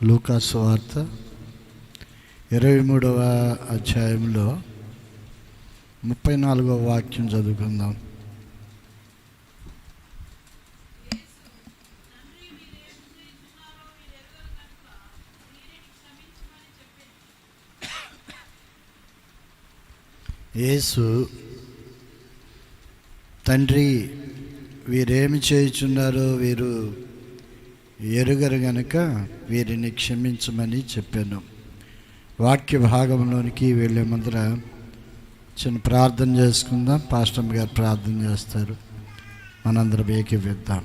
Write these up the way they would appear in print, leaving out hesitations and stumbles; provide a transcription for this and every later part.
లూకా సువార్త 23వ అధ్యాయంలో 34వ వాక్యం చదువుకుందాం. యేసు, తండ్రి వీరేమి చేయుచున్నారో వీరు ఎరుగరు గనుక వీరిని క్షమించమని చెప్పాను. వాక్య భాగంలోనికి వెళ్ళే ముందర చిన్న ప్రార్థన చేసుకుందాం. పాస్టర్ గారు ప్రార్థన చేస్తారు, మనందరం ఏకీవిద్దాం.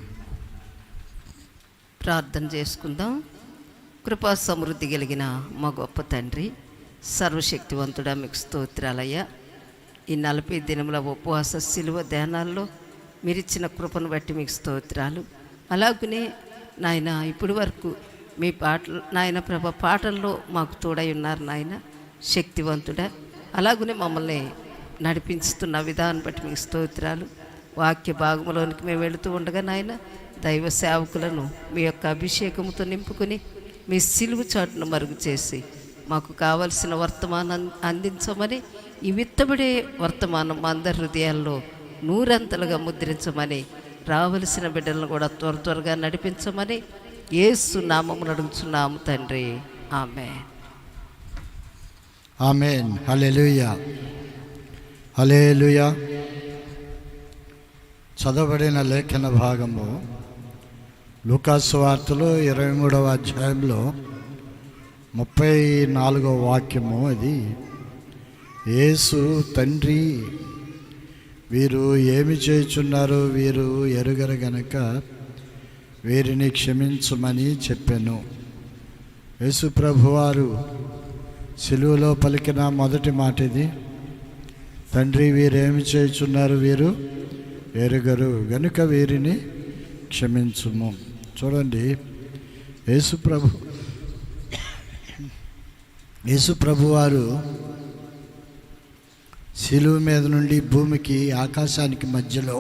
ప్రార్థన చేసుకుందాం. కృపా సమృద్ధి కలిగిన మా గొప్ప తండ్రి, సర్వశక్తివంతుడా, మీకు స్తోత్రాలయ్యా. ఈ 40 దినముల ఉపవాస శిలువ ధ్యానాల్లో మీరిచ్చిన కృపను బట్టి మీకు స్తోత్రాలు. అలాగనే నాయన, ఇప్పటి వరకు మీ పాటలు నాయన ప్రభ పాటల్లో మాకు తోడై ఉన్నారు నాయన, శక్తివంతుడా. అలాగనే మమ్మల్ని నడిపిస్తున్న విధానం బట్టి మీకు స్తోత్రాలు. వాక్య భాగంలోనికి మేము వెళుతూ ఉండగా నాయన, దైవ సేవకులను మీ యొక్క అభిషేకంతో నింపుకొని మీ సిలువు చాటును మరుగు చేసి మాకు కావలసిన వర్తమానం అందించమని, ఈ విత్తబడే వర్తమానం మా అందరి హృదయాల్లో నూరంతలుగా ముద్రించమని, రావలసిన బిడ్డలను కూడా త్వరగా నడిపించమని యేసు నామమున అడుగుచున్నాము తండ్రి. ఆమేన్. ఆమేన్. హల్లెలూయా, హల్లెలూయా. చదవబడిన లేఖన భాగము లూకా సువార్తలో 23వ అధ్యాయంలో 34వ వాక్యము. అది యేసు, తండ్రి వీరు ఏమి చేయుచున్నారో వీరు ఎరుగరు గనక వీరిని క్షమించమని చెప్పాను. యేసు ప్రభువారు సిలువలో పలికిన మొదటి మాట ఇది. తండ్రి వీరేమి చేయుచున్నారు వీరు ఎరుగరు గనుక వీరిని క్షమించుము. చూడండి, యేసు ప్రభువారు శిలువ మీద నుండి భూమికి ఆకాశానికి మధ్యలో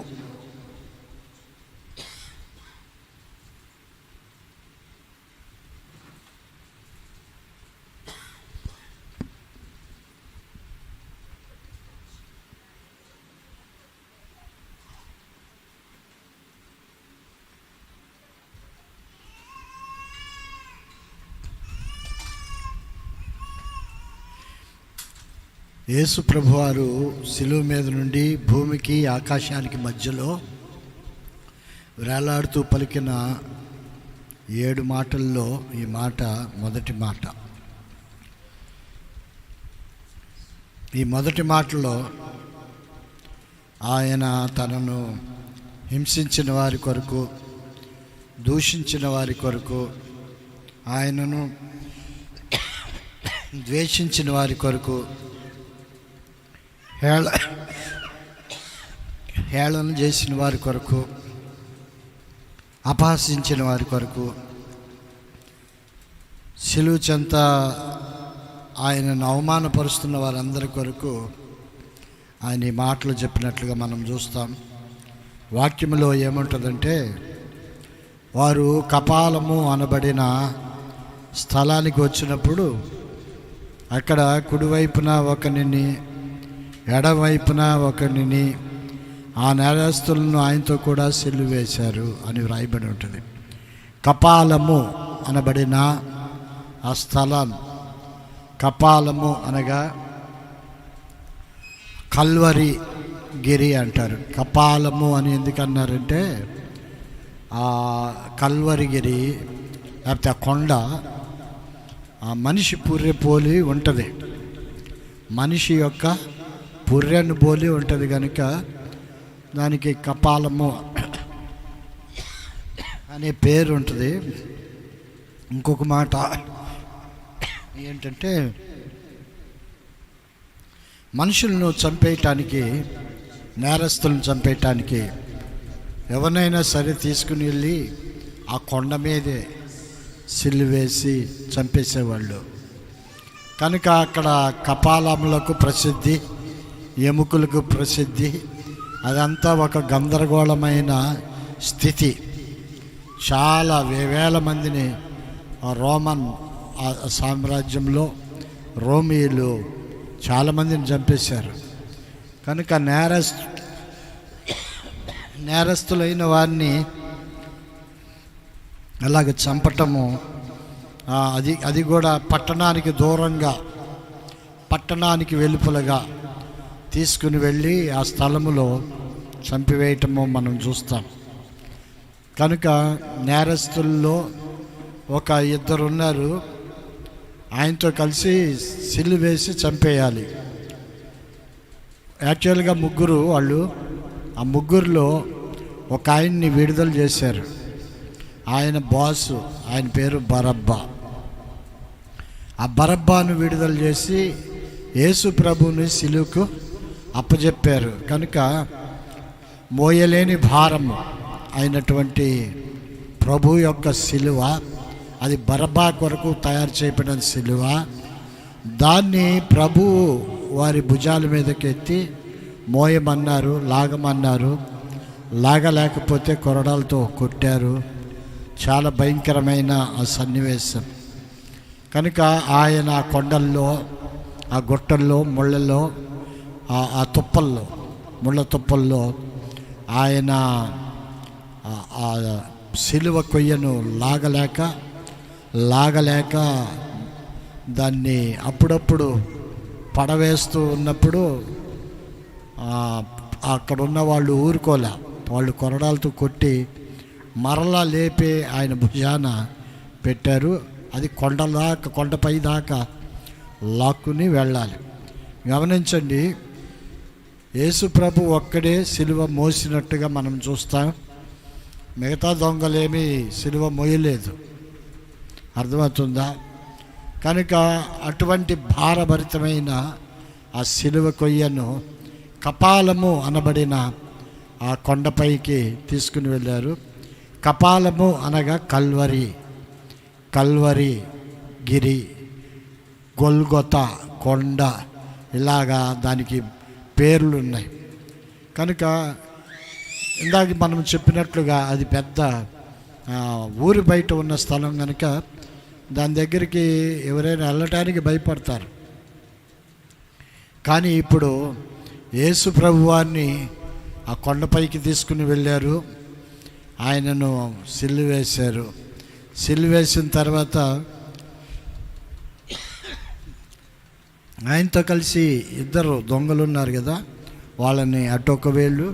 యేసు ప్రభువారు శిలువ మీద నుండి భూమికి ఆకాశానికి మధ్యలో వేలాడుతూ పలికిన 7 మాటల్లో ఈ మాట మొదటి మాట. ఈ మొదటి మాటలో ఆయన తనను హింసించిన వారి కొరకు, దూషించిన వారి కొరకు, ఆయనను ద్వేషించిన వారి కొరకు, హేళన చేసిన వారి కొరకు, అపహసించిన వారి కొరకు, శిలువ చెంత ఆయనను అవమానపరుస్తున్న వారందరి కొరకు ఆయన ఈ మాటలు చెప్పినట్లుగా మనం చూస్తాం. వాక్యంలో ఏముంటుందంటే, వారు కపాలము అనబడిన స్థలానికి వచ్చినప్పుడు అక్కడ కుడివైపున ఒకరిని, ఎడవైపున ఒకరిని, ఆ నేరస్తులను ఆయనతో కూడా సిలువ వేశారు అని వ్రాయబడి ఉంటుంది. కపాలము అనబడిన ఆ స్థలం, కపాలము అనగా కల్వరి గిరి అంటారు. కపాలము అని ఎందుకన్నారంటే, ఆ కల్వరిగిరి లేకపోతే ఆ కొండ ఆ మనిషి పుర్రె పోలి ఉంటుంది, మనిషి యొక్క పుర్రెను పోలి ఉంటుంది కనుక దానికి కపాలము అనే పేరు ఉంటుంది. ఇంకొక మాట ఏంటంటే, మనుషులను చంపేయటానికి, నేరస్తులను చంపేయటానికి ఎవరినైనా సరే తీసుకుని వెళ్ళి ఆ కొండ మీదే సిల్లు వేసి చంపేసేవాళ్ళు. కనుక అక్కడ కపాలములకు ప్రసిద్ధి, ఎముకలకు ప్రసిద్ధి. అదంతా ఒక గందరగోళమైన స్థితి. చాలా వేల మందిని రోమన్ ఆ సామ్రాజ్యంలో రోమియోలు చాలామందిని చంపేశారు. కనుక నేరస్తులైన వారిని అలాగ చంపటము, అది కూడా పట్టణానికి దూరంగా, పట్టణానికి వెలుపలగా తీసుకుని వెళ్ళి ఆ స్థలములో చంపివేయటము మనం చూస్తాం. కనుక నేరస్తుల్లో ఒక ఇద్దరు ఉన్నారు, ఆయనతో కలిసి సిలువ వేసి చంపేయాలి. యాక్చువల్గా ముగ్గురు వాళ్ళు, ఆ ముగ్గురులో ఒక ఆయన్ని విడుదల చేశారు. ఆయన బాసు, ఆయన పేరు బరబ్బా. ఆ బరబ్బాను విడుదల చేసి యేసు ప్రభువుని సిలువకు అప్పచెప్పారు. కనుక మోయలేని భారము అయినటువంటి ప్రభు యొక్క సిలువ, అది బరబ్బా కొరకు తయారు చేయబడిన సిలువ. దాన్ని ప్రభువు వారి భుజాల మీదకి ఎత్తి మోయమన్నారు, లాగమన్నారు. లాగలేకపోతే కొరడాలతో కొట్టారు. చాలా భయంకరమైన ఆ సన్నివేశం. కనుక ఆయన కొండల్లో, ఆ గుట్టల్లో, ముళ్ళల్లో, ఆ తుప్పల్లో, ముళ్ళ తుప్పల్లో ఆయన ఆ సిలువ కొయ్యను లాగలేక దాన్ని అప్పుడప్పుడు పడవేస్తూ ఉన్నప్పుడు అక్కడ ఉన్న వాళ్ళు ఊరుకోలే. వాళ్ళు కొరడాలతో కొట్టి మరలా లేపి ఆయన భుజాన పెట్టారు. అది కొండపై దాకా లాక్కుని వెళ్ళాలి. గమనించండి, యేసు ప్రభు ఒక్కడే సిలువ మోసినట్టుగా మనం చూస్తాం. మిగతా దొంగలేమీ సిలువ మోయలేదు. అర్థమవుతుందా? కనుక అటువంటి భారభరితమైన ఆ సిలువ కొయ్యను కపాలము అనబడిన ఆ కొండపైకి తీసుకుని వెళ్ళారు. కపాలము అనగా కల్వరి గిరి, గొల్గొతా కొండ, ఇలాగా దానికి పేర్లు ఉన్నాయి. కనుక ఇందాక మనం చెప్పినట్లుగా అది పెద్ద ఊరి బయట ఉన్న స్థలం కనుక దాని దగ్గరికి ఎవరైనా వెళ్ళటానికి భయపడతారు. కానీ ఇప్పుడు యేసు ప్రభువాన్ని ఆ కొండపైకి తీసుకుని వెళ్ళారు. ఆయనను సిలువ వేశారు. సిలువ వేసిన తర్వాత ఆయనతో కలిసి ఇద్దరు దొంగలు ఉన్నారు కదా, వాళ్ళని అటొక వేళ్ళు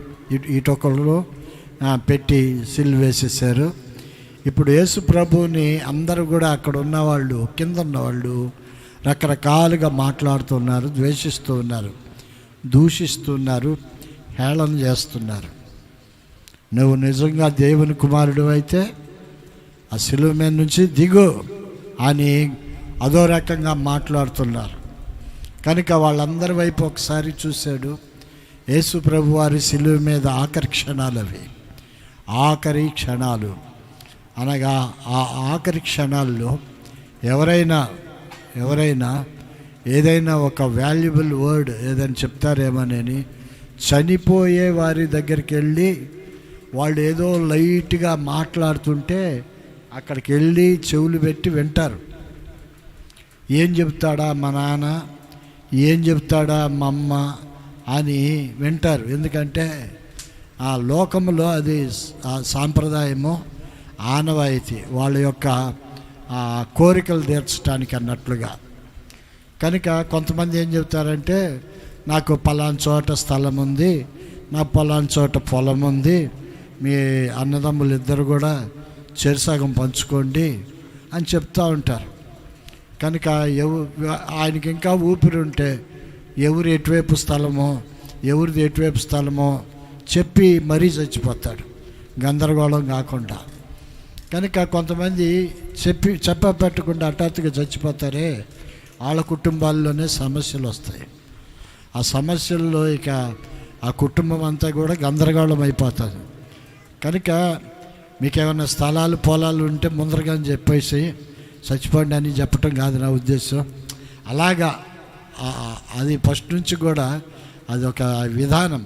ఇటొకళ్ళు పెట్టి సిలువ వేసేసారు. ఇప్పుడు యేసు ప్రభువుని అందరూ కూడా అక్కడ ఉన్నవాళ్ళు, కింద ఉన్నవాళ్ళు రకరకాలుగా మాట్లాడుతున్నారు, ద్వేషిస్తూ ఉన్నారు, దూషిస్తున్నారు, హేళన చేస్తున్నారు. నువ్వు నిజంగా దేవుని కుమారుడు అయితే ఆ సిలువ మీద నుంచి దిగు అని అదో రకంగా మాట్లాడుతున్నారు. కనుక వాళ్ళందరి వైపు ఒకసారి చూశాడు. యేసు ప్రభు వారి సిలువ మీద ఆఖరి క్షణాలు అనగా ఆ ఆఖరి క్షణాల్లో ఎవరైనా ఏదైనా ఒక వాల్యుబుల్ వర్డ్ ఏదైనా చెప్తారేమోనని చనిపోయే వారి దగ్గరికి వెళ్ళి వాళ్ళు ఏదో లైట్గా మాట్లాడుతుంటే అక్కడికి వెళ్ళి చెవులు పెట్టి వింటారు. ఏం చెప్తాడా మా నాన్న, ఏం చెప్తాడా మా అమ్మ అని వింటారు. ఎందుకంటే ఆ లోకంలో అది ఆ సాంప్రదాయము, ఆనవాయితీ, వాళ్ళ యొక్క కోరికలు తీర్చడానికి అన్నట్లుగా. కనుక కొంతమంది ఏం చెప్తారంటే, నాకు పలానా చోట స్థలం ఉంది, నా పలానా చోట పొలం ఉంది, మీ అన్నదమ్ములు ఇద్దరు కూడా చెరుసగం పంచుకోండి అని చెప్తూ ఉంటారు. కనుక ఆయనకి ఇంకా ఊపిరి ఉంటే ఎవరు ఎటువైపు స్థలమో, ఎవరిది ఎటువైపు స్థలమో చెప్పి మరీ చచ్చిపోతాడు, గందరగోళం కాకుండా. కనుక కొంతమంది చెప్పపెట్టకుండా హఠాత్తుగా చచ్చిపోతారే, వాళ్ళ కుటుంబాల్లోనే సమస్యలు వస్తాయి. ఆ సమస్యల్లో ఇక ఆ కుటుంబం అంతా కూడా గందరగోళం అయిపోతుంది. కనుక మీకు ఏమైనా స్థలాలు పొలాలు ఉంటే ముందరగా చెప్పేసి చచ్చిపోండి అని చెప్పటం కాదు నా ఉద్దేశం. అలాగా అది ఫస్ట్ నుంచి కూడా అది ఒక విధానం.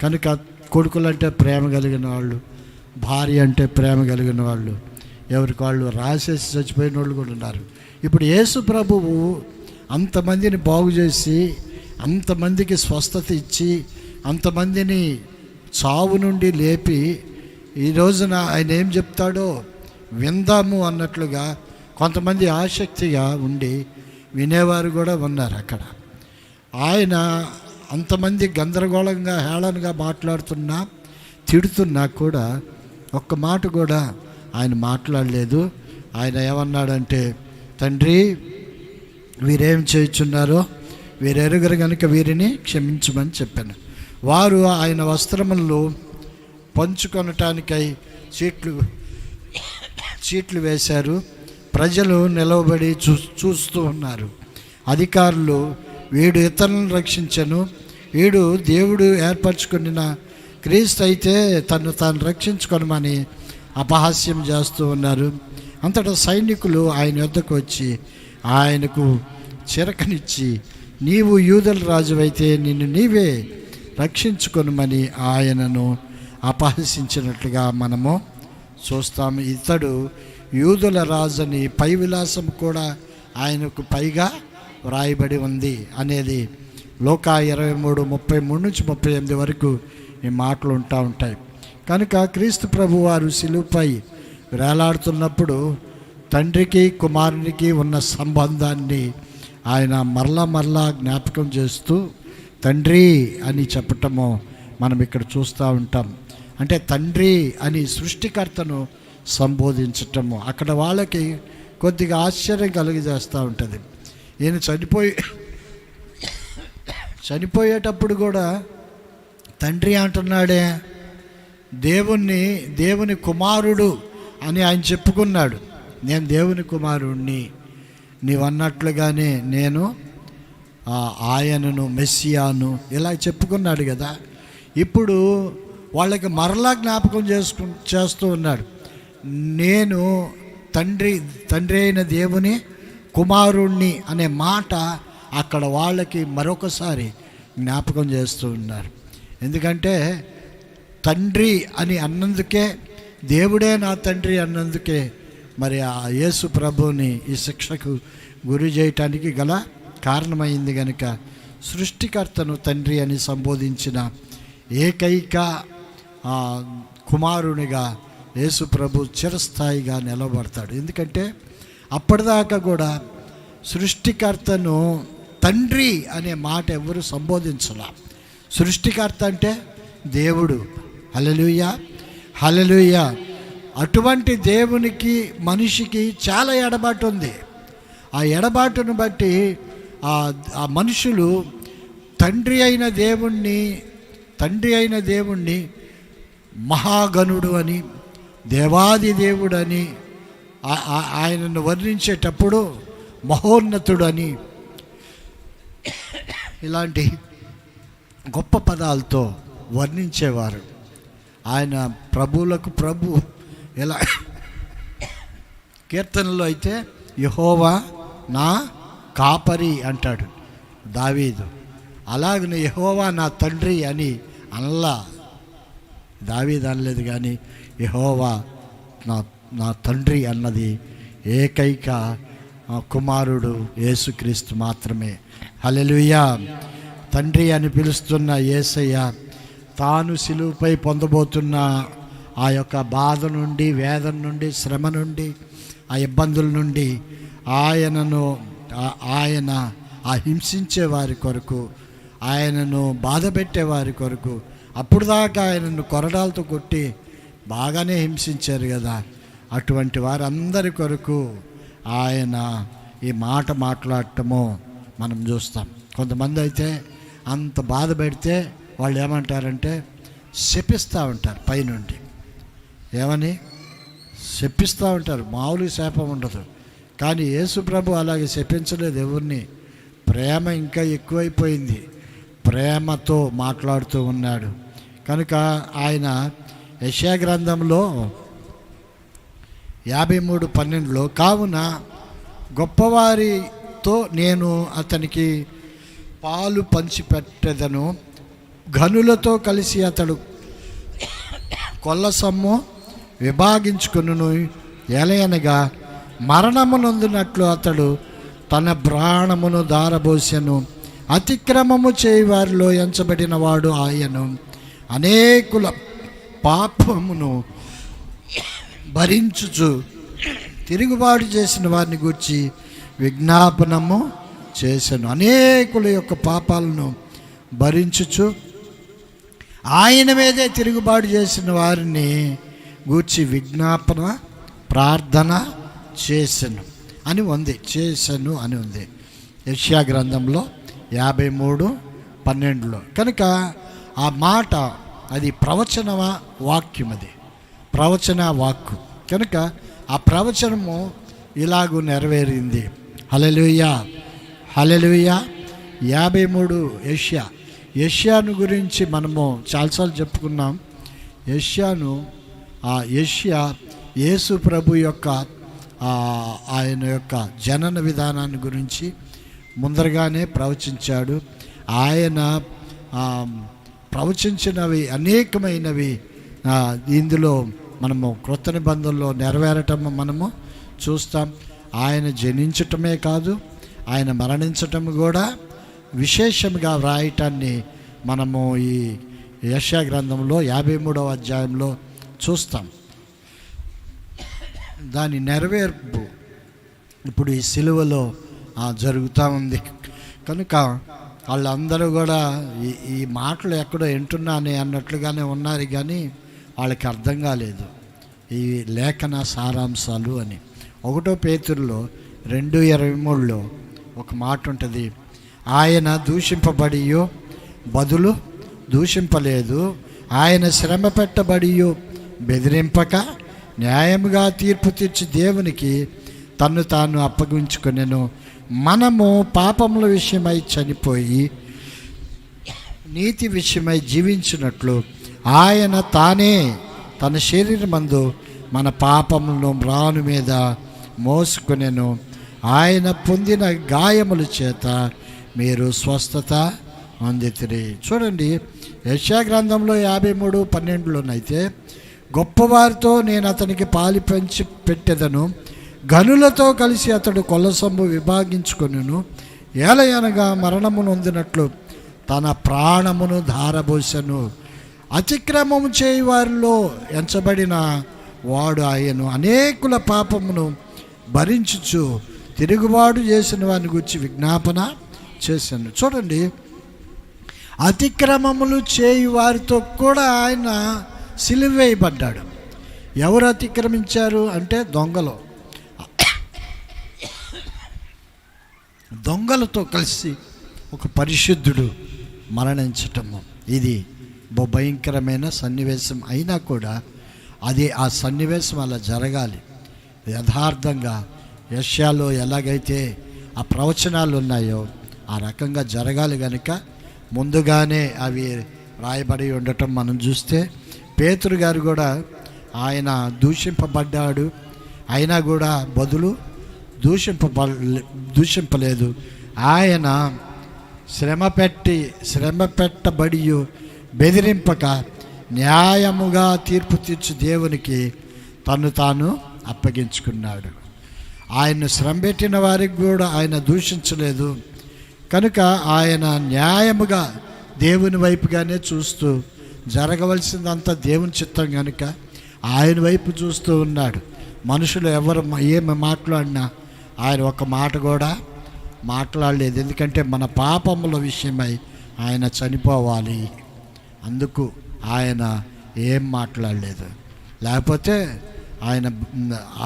కనుక కొడుకులు అంటే ప్రేమ కలిగిన వాళ్ళు, భార్య అంటే ప్రేమ కలిగిన వాళ్ళు, ఎవరికి వాళ్ళు రాసేసి చచ్చిపోయిన వాళ్ళు కూడా ఉన్నారు. ఇప్పుడు యేసు ప్రభువు అంతమందిని బాగు చేసి, అంతమందికి స్వస్థత ఇచ్చి, అంతమందిని చావు నుండి లేపి, ఈ రోజున ఆయన ఏం చెప్తాడో విందాము అన్నట్లుగా కొంతమంది ఆసక్తిగా ఉండి వినేవారు కూడా ఉన్నారు అక్కడ. ఆయన అంతమంది గందరగోళంగా హేళనగా మాట్లాడుతున్నా, తిడుతున్నా కూడా ఒక్క మాట కూడా ఆయన మాట్లాడలేదు. ఆయన ఏమన్నాడంటే, తండ్రి వీరేం చేయుచున్నారో వీరెరుగరు కనుక వీరిని క్షమించమని చెప్పాను. వారు ఆయన వస్త్రములు పంచుకొనటానికై చీట్లు వేశారు. ప్రజలు నిలవబడి చూస్తూ ఉన్నారు. అధికారులు, వీడు ఇతరులను రక్షించను, వీడు దేవుడు ఏర్పరచుకున్న క్రీస్తు అయితే తను తాను రక్షించుకొనమని అపహాస్యం చేస్తూ ఉన్నారు. అంతటా సైనికులు ఆయన వద్దకు వచ్చి ఆయనకు చిరకనిచ్చి, నీవు యూదుల రాజువైతే నిన్ను నీవే రక్షించుకొనమని ఆయనను అపహసించినట్లుగా మనము చూస్తాము. ఇతడు యూదుల రాజుని పై విలాసం కూడా ఆయనకు పైగా వ్రాయబడి ఉంది అనేది లోకా 23:33-38 వరకు ఈ మాటలు ఉంటాయి. కనుక క్రీస్తు ప్రభు వారు శిలువపై వేలాడుతున్నప్పుడు తండ్రికి కుమారునికి ఉన్న సంబంధాన్ని ఆయన మరలా జ్ఞాపకం చేస్తూ తండ్రి అని చెప్పటము మనం ఇక్కడ చూస్తూ ఉంటాం. అంటే తండ్రి అని సృష్టికర్తను సంబోధించటము అక్కడ వాళ్ళకి కొద్దిగా ఆశ్చర్యం కలిగజేస్తూ ఉంటుంది. ఈయన చనిపోయేటప్పుడు కూడా తండ్రి అంటున్నాడే, దేవుని కుమారుడు అని ఆయన చెప్పుకున్నాడు. నేను దేవుని కుమారుణ్ణి, నీవన్నట్లుగానే నేను ఆయనను, మెస్సియాను ఇలా చెప్పుకున్నాడు కదా. ఇప్పుడు వాళ్ళకి మరలా జ్ఞాపకం చేస్తూ ఉన్నాడు. నేను తండ్రి అయిన దేవుని కుమారుణ్ణి అనే మాట అక్కడ వాళ్ళకి మరొకసారి జ్ఞాపకం చేస్తూ ఉన్నారు. ఎందుకంటే తండ్రి అని అన్నందుకే, దేవుడే నా తండ్రి అన్నందుకే మరి ఆ యేసు ప్రభువుని ఈ శిక్షకు గురి చేయటానికి గల కారణమైంది. కనుక సృష్టికర్తను తండ్రి అని సంబోధించిన ఏకైక కుమారునిగా యేసు ప్రభు చిరస్థాయిగా నిలబడతాడు. ఎందుకంటే అప్పటిదాకా కూడా సృష్టికర్తను తండ్రి అనే మాట ఎవరు సంబోధించాల. సృష్టికర్త అంటే దేవుడు. హల్లెలూయా, హల్లెలూయా. అటువంటి దేవునికి మనిషికి చాలా ఎడబాటు ఉంది. ఆ ఎడబాటును బట్టి ఆ మనుషులు తండ్రి అయిన దేవుణ్ణి మహాగణుడు అని, దేవాది దేవుడు అని, ఆయనను వర్ణించేటప్పుడు మహోన్నతుడు అని, ఇలాంటి గొప్ప పదాలతో వర్ణించేవారు. ఆయన ప్రభువులకు ప్రభు. ఎలా కీర్తనలో అయితే యెహోవా నా కాపరి అంటాడు దావీదు. అలాగనే యెహోవా నా తండ్రి అని అనలా దావీదు, అనలేదు. కానీ యెహోవా నా తండ్రి అన్నది ఏకైక కుమారుడు యేసుక్రీస్తు మాత్రమే. హల్లెలూయా. తండ్రి అని పిలుస్తున్న యేసయ్య తాను శిలువపై పొందబోతున్న ఆ యొక్క బాధ నుండి, వేదన నుండి, శ్రమ నుండి, ఆ ఇబ్బందుల నుండి ఆయన ఆ హింసించే వారి కొరకు, ఆయనను బాధ పెట్టేవారి కొరకు, అప్పుడు దాకా ఆయనను కొరడాలతో కొట్టి బాగానే హింసించారు కదా, అటువంటి వారందరి కొరకు ఆయన ఈ మాట మాట్లాడటము మనం చూస్తాం. కొంతమంది అయితే అంత బాధ పెడితే వాళ్ళు ఏమంటారంటే శపిస్తూ ఉంటారు. పైనుండి ఏమని శపిస్తూ ఉంటారు. మామూలు శాపం ఉండదు. కానీ యేసు ప్రభు అలాగే శపించలేదు ఎవరిని. ప్రేమ ఇంకా ఎక్కువైపోయింది. ప్రేమతో మాట్లాడుతూ ఉన్నాడు. కనుక ఆయన యెషయా గ్రంథంలో 53:12 కావున గొప్పవారితో నేను అతనికి పాలు పంచిపెట్టెదను, ఘనులతో కలిసి అతడు కొల్ల సొమ్ము విభాగించుకొనును, ఎలయనగా మరణమునందునట్లు అతడు తన ప్రాణమును దారబోసెను. అతిక్రమము చేయి వారిలో ఎంచబడిన వాడు ఆయను. అనేకుల పాపమును భరించుచు తిరుగుబాటు చేసిన వారిని గూర్చి విజ్ఞాపనము చేశాను. అనేకుల యొక్క పాపాలను భరించుచు ఆయన మీదే తిరుగుబాటు చేసిన వారిని గూర్చి విజ్ఞాపన ప్రార్థన చేశాను అని ఉంది. చేశాను అని ఉంది యెషయా గ్రంథంలో 53:12. కనుక ఆ మాట అది ప్రవచన వాక్యం, అది ప్రవచన వాక్కు. కనుక ఆ ప్రవచనము ఇలాగూ నెరవేరింది. హల్లెలూయా, హల్లెలూయా. 53 యెషయాను గురించి మనము చాలాసార్లు చెప్పుకున్నాం. యెషయా యేసు ప్రభు యొక్క ఆయన యొక్క జనన విధానాన్ని గురించి ముందరగానే ప్రవచించాడు. ఆయన ప్రవచించినవి అనేకమైనవి ఇందులో మనము క్రొత్త నిబంధనలో నెరవేరటం మనము చూస్తాం. ఆయన జనించటమే కాదు, ఆయన మరణించటం కూడా విశేషంగా వ్రాయటాన్ని మనము ఈ యెషయా గ్రంథంలో 53వ అధ్యాయంలో చూస్తాం. దాని నెరవేర్పు ఇప్పుడు ఈ సిలువలో జరుగుతూ ఉంది. కనుక వాళ్ళందరూ కూడా ఈ మాటలు ఎక్కడో వింటున్నానే అన్నట్లుగానే ఉన్నారు, కానీ వాళ్ళకి అర్థం కాలేదు ఈ లేఖన సారాంశాలు అని. 1 పేతురులో 2:23 ఒక మాట ఉంటుంది. ఆయన దూషింపబడియో బదులు దూషింపలేదు, ఆయన శ్రమ పెట్టబడియో బెదిరింపక న్యాయముగా తీర్పు తీర్చి దేవునికి తన్ను తాను అప్పగించుకొనెను. మనము పాపముల విషయమై చనిపోయి నీతి విషయమై జీవించినట్లు ఆయన తానే తన శరీరమందు మన పాపములను మ్రాను మీద మోసుకొనెను. ఆయన పొందిన గాయముల చేత మీరు స్వస్థత పొందితిరి. చూడండి, యెషయా గ్రంథంలో 53:12 గొప్పవారితో నేను అతనికి పాలి పెంచి పెట్టెదను, గనులతో కలిసి అతడు కొల్లసొమ్ము విభాగించుకొనును. ఏలయనగా మరణము నొందినట్లు తన ప్రాణమును ధారబోసెను. అతిక్రమము చేయి వారిలో ఎంచబడిన వాడు ఆయను. అనేకుల పాపమును భరించుచు తిరుగుబాటు చేసిన వారిని గురించి విజ్ఞాపన చేశాను. చూడండి, అతిక్రమములు చేయి వారితో కూడా ఆయన సిలువ వేయబడ్డాడు. ఎవరు అతిక్రమించారు అంటే దొంగలతో కలిసి ఒక పరిశుద్ధుడు మరణించటము. ఇది భయంకరమైన సన్నివేశం అయినా కూడా ఆ సన్నివేశం అలా జరగాలి. యథార్థంగా యెషయాలో ఎలాగైతే ఆ ప్రవచనాలు ఉన్నాయో ఆ రకంగా జరగాలి. కనుక ముందుగానే అవి రాయబడి ఉండటం మనం చూస్తే, పేతురు గారు కూడా ఆయన దూషింపబడ్డాడు, అయినా కూడా బదులు దూషింపలేదు. ఆయన శ్రమ పెట్టబడి బెదిరింపక న్యాయముగా తీర్పు తీర్చి దేవునికి తను తాను అప్పగించుకున్నాడు. ఆయన శ్రమ పెట్టిన వారికి కూడా ఆయన దూషించలేదు. కనుక ఆయన న్యాయముగా దేవుని వైపుగానే చూస్తూ, జరగవలసిందంతా దేవుని చిత్తం కనుక ఆయన వైపు చూస్తూ ఉన్నాడు. మనుషులు ఎవరు ఏమి మాట్లాడినా ఆయన ఒక మాట కూడా మాట్లాడలేదు. ఎందుకంటే మన పాపముల విషయమై ఆయన చనిపోవాలి, అందుకు ఆయన ఏం మాట్లాడలేదు. లేకపోతే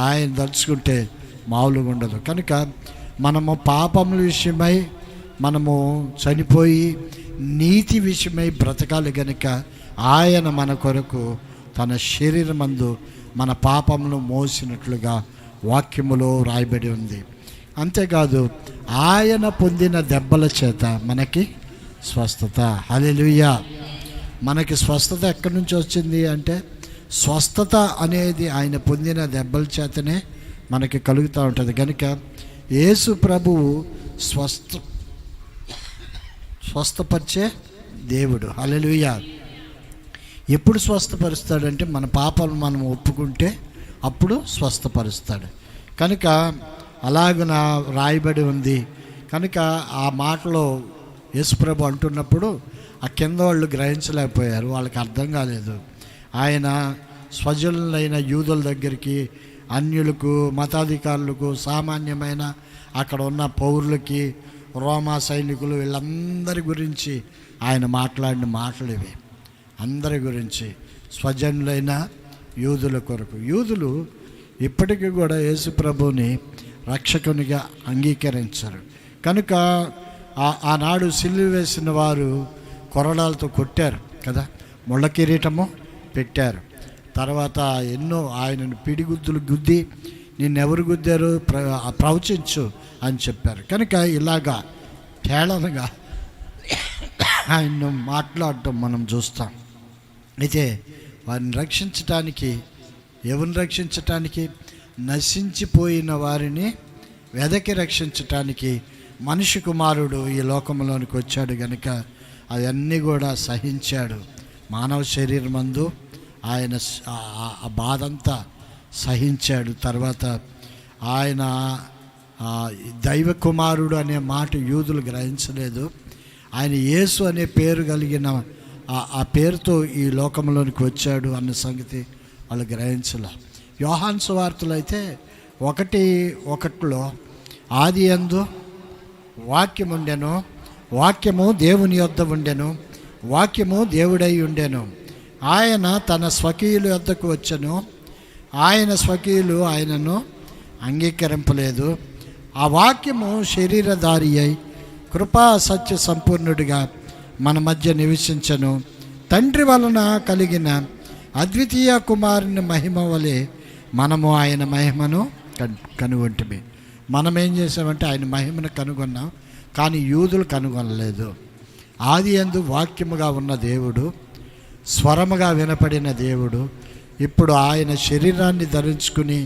ఆయన తలుచుకుంటే మామూలుగా ఉండదు. కనుక మనము పాపముల విషయమై మనము చనిపోయి నీతి విషయమై బ్రతకాలి. కనుక ఆయన మన కొరకు తన శరీరమందు మన పాపమును మోసినట్లుగా వాక్యములో రాయబడి ఉంది. అంతేకాదు, ఆయన పొందిన దెబ్బల చేత మనకి స్వస్థత. హల్లెలూయా. మనకి స్వస్థత ఎక్కడి నుంచి వచ్చింది అంటే, స్వస్థత అనేది ఆయన పొందిన దెబ్బల చేతనే మనకి కలుగుతూ ఉంటుంది. కనుక యేసు ప్రభువు స్వస్థపరిచే దేవుడు. హల్లెలూయా. ఎప్పుడు స్వస్థపరుస్తాడంటే మన పాపాలను మనం ఒప్పుకుంటే అప్పుడు స్వస్థపరుస్తాడు. కనుక అలాగున రాయబడి ఉంది. కనుక ఆ మాటలో యేసుప్రభు అంటున్నప్పుడు ఆ కింద వాళ్ళు గ్రహించలేకపోయారు, వాళ్ళకి అర్థం కాలేదు. ఆయన స్వజనులైన యూదుల దగ్గరికి, అన్యులకు, మతాధికారులకు, సామాన్యమైన అక్కడ ఉన్న పౌరులకి, రోమా సైనికులు, వీళ్ళందరి గురించి ఆయన మాట్లాడిన మాటలు ఇవి. అందరి గురించి, స్వజనులైన యూదుల కొరకు. యూదులు ఇప్పటికీ కూడా యేసు ప్రభువుని రక్షకునిగా అంగీకరించరు. కనుక ఆనాడు సిలువ వేసిన వారు కొరడాలతో కొట్టారు కదా, ముళ్ళ కిరీటము పెట్టారు. తర్వాత ఎన్నో ఆయనను పిడిగుద్దులు గుద్ది, నిన్నెవరు గుద్దారు ప్రవచించు అని చెప్పారు. కనుక ఇలాగా తేళనగా ఆయన్ను మాట్లాడటం మనం చూస్తాం. అయితే వారిని రక్షించటానికి, ఎవరిని రక్షించటానికి? నశించిపోయిన వారిని వెదకి రక్షించటానికి మనిషి కుమారుడు ఈ లోకంలోనికి వచ్చాడు. కనుక అవన్నీ కూడా సహించాడు. మానవ శరీరమందు ఆయన ఆ బాధంతా సహించాడు. తర్వాత ఆయన దైవ కుమారుడు అనే మాట యూదులు గ్రహించలేదు. ఆయన యేసు అనే పేరు కలిగిన ఆ పేరుతో ఈ లోకంలోనికి వచ్చాడు అన్న సంగతి వాళ్ళు గ్రహించలే. యోహాను సువార్తలో అయితే 1:1 ఆది యందు వాక్యం ఉండెను, వాక్యము దేవుని యొద్ద ఉండెను, వాక్యము దేవుడై ఉండెను. ఆయన తన స్వకీయుల యొద్దకు వచ్చెను, ఆయన స్వకీయులు ఆయనను అంగీకరింపలేదు. ఆ వాక్యము శరీరధారి అయి కృపా సత్య సంపూర్ణుడిగా మన మధ్య నివసించెను. తండ్రి వలన కలిగిన అద్వితీయ కుమారుని మహిమ వలె మనము ఆయన మహిమను కనుగొంటిమి. మనం ఏం చేసామంటే ఆయన మహిమను కనుగొన్నాం, కానీ యూదులు కనుగొనలేదు. ఆది యందు వాక్యముగా ఉన్న దేవుడు, స్వరముగా వినపడిన దేవుడు ఇప్పుడు ఆయన శరీరాన్ని ధరించుకుని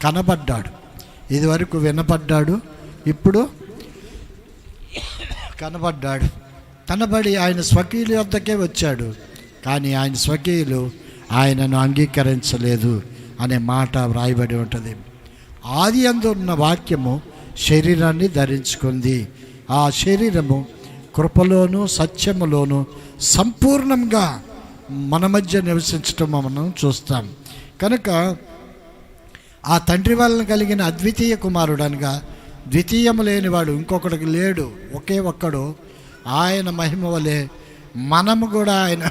కనబడ్డాడు. ఇదివరకు వినపడ్డాడు, ఇప్పుడు కనబడ్డాడు. కనబడి ఆయన స్వకీయుల వద్దకే వచ్చాడు, కానీ ఆయన స్వకీయులు ఆయనను అంగీకరించలేదు అనే మాట వ్రాయబడి ఉంటుంది. ఆది యందు ఉన్న వాక్యము శరీరాన్ని ధరించుకుంది. ఆ శరీరము కృపలోను సత్యములోను సంపూర్ణంగా మన మధ్య నివసించటం మనం చూస్తాం. కనుక ఆ తండ్రి వలన కలిగిన అద్వితీయ కుమారుడు అనగా ద్వితీయము లేనివాడు ఇంకొకడికి లేడు, ఒకే ఒక్కడు. ఆయన మహిమ వలె మనము కూడా ఆయన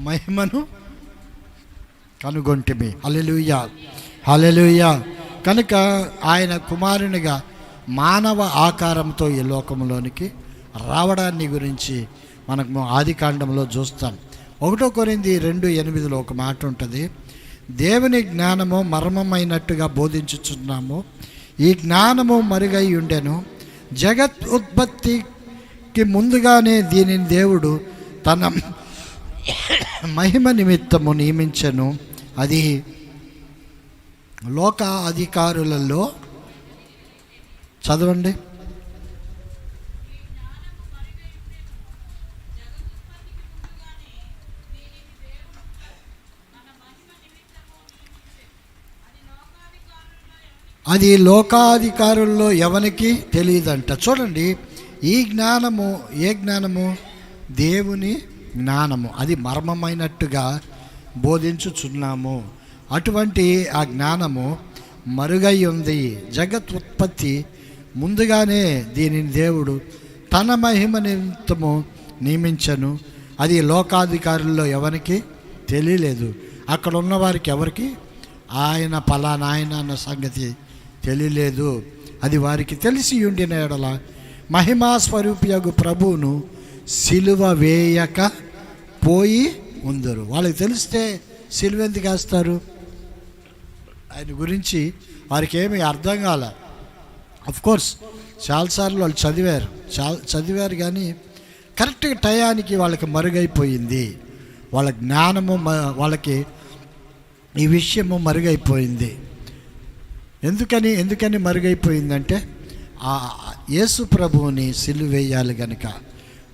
మహిమను కనుగొంటిమి. హల్లెలూయా, హల్లెలూయా. కనుక ఆయన కుమారునిగా మానవ ఆకారంతో ఈ లోకంలోనికి రావడాన్ని గురించి మనకు ఆది కాండంలో చూస్తాం. 1 కొరింథీ 2:8 ఒక మాట ఉంటుంది. దేవుని జ్ఞానము మర్మమైనట్టుగా బోధించుచున్నాము, ఈ జ్ఞానము మరుగై ఉండెను. జగత్ ఉత్పత్తికి ముందుగానే దీనిని దేవుడు తన మహిమ నిమిత్తము నియమించెను. అది లోక అధికారులలో, చదవండి, అది లోకాధికారుల్లో ఎవరికి తెలియదంట. చూడండి, ఈ జ్ఞానము ఏ జ్ఞానము? దేవుని జ్ఞానము. అది మర్మమైనట్టుగా బోధించుచున్నాము. అటువంటి ఆ జ్ఞానము మరుగై ఉంది. జగత్ ఉత్పత్తి ముందుగానే దీనిని దేవుడు తన మహిమ నిమిత్తము నియమించను. అది లోకాధికారుల్లో ఎవరికి తెలియలేదు. అక్కడ ఉన్న వారికి ఎవరికి ఆయన పలానా ఆయన అన్న సంగతి తెలియలేదు. అది వారికి తెలిసి ఉండిన ఎడల మహిమా స్వరూపియగు ప్రభువును సిలువ వేయక పోయి ఉందరు. వాళ్ళకి తెలిస్తే సిలువ ఎందుకు వేస్తారు? ఆయన గురించి వారికి ఏమీ అర్థం కాల. కోర్స్ చాలాసార్లు వాళ్ళు చదివారు కానీ కరెక్ట్గా టయానికి వాళ్ళకి మరుగైపోయింది. వాళ్ళ జ్ఞానము, వాళ్ళకి ఈ విషయము మరుగైపోయింది. ఎందుకని మరుగైపోయిందంటే ఆ యేసు ప్రభువుని సిలువ వేయాలి కనుక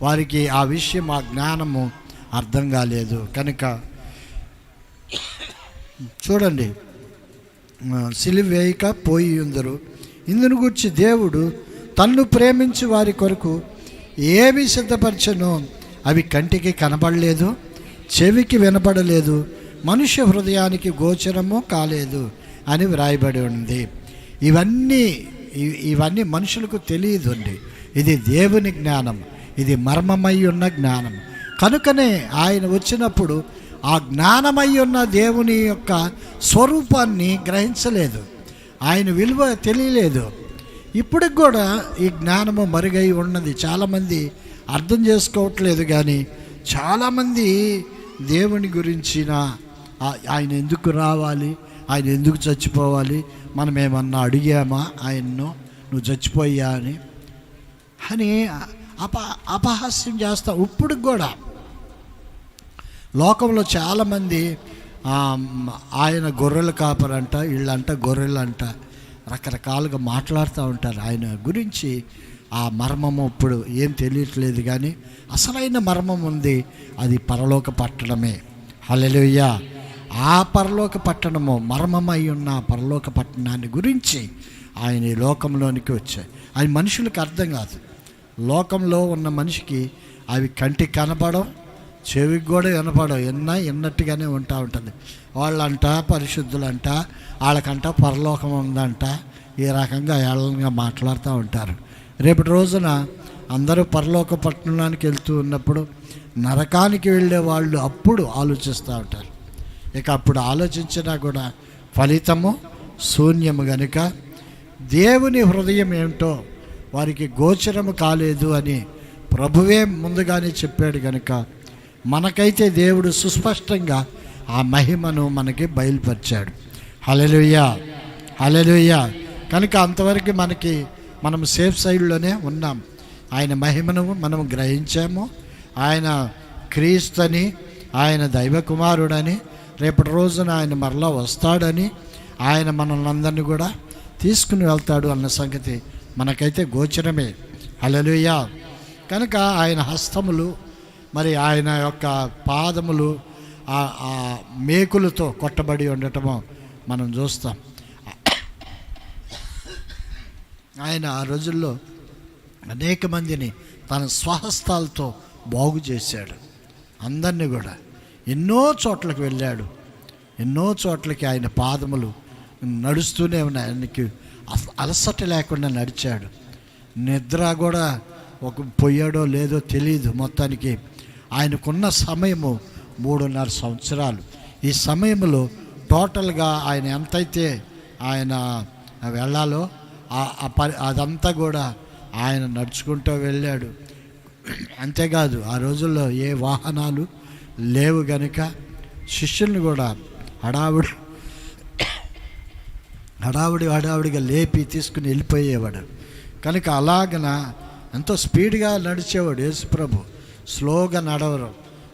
వారికి ఆ విషయం, ఆ జ్ఞానము అర్థం కాలేదు. కనుక చూడండి, సిలువ వేయక పోయి ఉందరు. ఇందును గురించి దేవుడు తన్ను ప్రేమించి వారి కొరకు ఏమి సిద్ధపరచనో అవి కంటికి కనబడలేదు, చెవికి వినపడలేదు, మనుష్య హృదయానికి గోచరము కాలేదు అని వ్రాయబడి ఉంది. ఇవన్నీ మనుషులకు తెలియదండి. ఇది దేవుని జ్ఞానం, ఇది మర్మమై ఉన్న జ్ఞానం. కనుకనే ఆయన వచ్చినప్పుడు ఆ జ్ఞానమై ఉన్న దేవుని యొక్క స్వరూపాన్ని గ్రహించలేదు, ఆయన విలువ తెలియలేదు. ఇప్పటికి కూడా ఈ జ్ఞానము మరుగై ఉన్నది. చాలామంది అర్థం చేసుకోవట్లేదు. కానీ చాలామంది దేవుని గురించిన ఆయన ఎందుకు రావాలి, ఆయన ఎందుకు చచ్చిపోవాలి, మనం ఏమన్నా అడిగామా ఆయన్ను, నువ్వు చచ్చిపోయా అని అపహాస్యం చేస్తాం. ఇప్పుడు కూడా లోకంలో చాలామంది ఆయన గొర్రెల కాపరంట, వీళ్ళంట గొర్రెలంట, రకరకాలుగా మాట్లాడుతూ ఉంటారు ఆయన గురించి. ఆ మర్మము ఇప్పుడు ఏం తెలియట్లేదు. కానీ అసలైన మర్మం ఉంది, అది పరలోక పట్టణమే. హల్లెలూయా. ఆ పరలోక పట్టణము, మర్మమై ఉన్న పరలోక పట్టణాన్ని గురించి ఆయన ఈ లోకంలోనికి వచ్చాయి. అది మనుషులకు అర్థం కాదు. లోకంలో ఉన్న మనిషికి అవి కంటికి కనపడం, చెవికి కూడా వినపడవు, విన్నట్టుగానే ఉంటుంది. వాళ్ళంట పరిశుద్ధులంట, వాళ్ళకంట పరలోకం ఉందంట, ఈ రకంగా ఏళ్ళగా మాట్లాడుతూ ఉంటారు. రేపటి రోజున అందరూ పరలోక పట్టణానికి వెళ్తూ ఉన్నప్పుడు నరకానికి వెళ్ళే వాళ్ళు అప్పుడు ఆలోచిస్తూ ఉంటారు. ఇక అప్పుడు ఆలోచించినా కూడా ఫలితము శూన్యము. గనుక దేవుని హృదయం ఏమిటో వారికి గోచరము కాలేదు అని ప్రభువే ముందుగానే చెప్పాడు. కనుక మనకైతే దేవుడు సుస్పష్టంగా ఆ మహిమను మనకి బయలుపరిచాడు. హల్లెలూయా, హల్లెలూయా. కనుక అంతవరకు మనం సేఫ్ సైడ్లోనే ఉన్నాం. ఆయన మహిమను మనం గ్రహించాము. ఆయన క్రీస్తుని, ఆయన దైవ కుమారుడని, రేపటి రోజున ఆయన మరలా వస్తాడని, ఆయన మనల్ని అందరినీ కూడా తీసుకుని వెళ్తాడు అన్న సంగతి మనకైతే గోచరమే. హల్లెలూయా. కనుక ఆయన హస్తములు, మరి ఆయన యొక్క పాదములు ఆ మేకులతో కొట్టబడి ఉండటము మనం చూస్తాం. ఆయన ఆ రోజుల్లో అనేక మందిని తన స్వహస్తాలతో బాగు చేశాడు. అందరినీ కూడా ఎన్నో చోట్లకు వెళ్ళాడు. ఎన్నో చోట్లకి ఆయన పాదములు నడుస్తూనే ఉన్నాయి. ఆయనకి అలసట లేకుండా నడిచాడు. నిద్ర కూడా పోయాడో లేదో తెలియదు. మొత్తానికి ఆయనకున్న సమయము 3.5 సంవత్సరాలు. ఈ సమయంలో టోటల్గా ఆయన ఎంతైతే ఆయన వెళ్ళాలో అదంతా కూడా ఆయన నడుచుకుంటూ వెళ్ళాడు. అంతేకాదు ఆ రోజుల్లో ఏ వాహనాలు లేవు గనుక శిష్యుల్ని కూడా హడావుడిగా లేపి తీసుకుని వెళ్ళిపోయేవాడు. కనుక అలాగన ఎంతో స్పీడ్గా నడిచేవాడు యేసుప్రభు. స్లోగా నడవరు.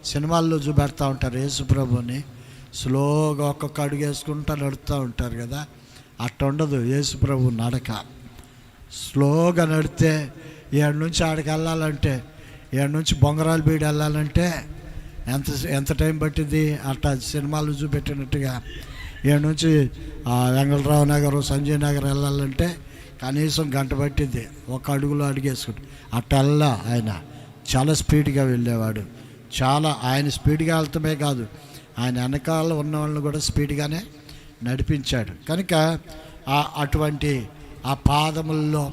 సినిమాల్లో చూపెడతా ఉంటారు యేసుప్రభుని, స్లోగా ఒక్కొక్క అడుగు వేసుకుంటూ నడుస్తూ ఉంటారు కదా. అట్ట ఉండదు యేసుప్రభు నడక. స్లోగా నడితే ఏడు నుంచి ఆడికి వెళ్ళాలంటే, ఏడు నుంచి బొంగరాలు బీడి వెళ్ళాలంటే ఎంత టైం పట్టింది? అట్లా సినిమాలు చూపెట్టినట్టుగా ఏడు నుంచి వెంగళరావు నగర్, సంజయ్ నగర్ వెళ్ళాలంటే కనీసం గంట పట్టింది ఒక అడుగులో అడిగేసుకుంటు. అట్టల్లా ఆయన చాలా స్పీడ్గా వెళ్ళేవాడు. ఆయన స్పీడ్గా వెళ్తమే కాదు, ఆయన వెనకాల ఉన్న వాళ్ళని కూడా స్పీడ్గానే నడిపించాడు. కనుక అటువంటి ఆ పాదముల్లో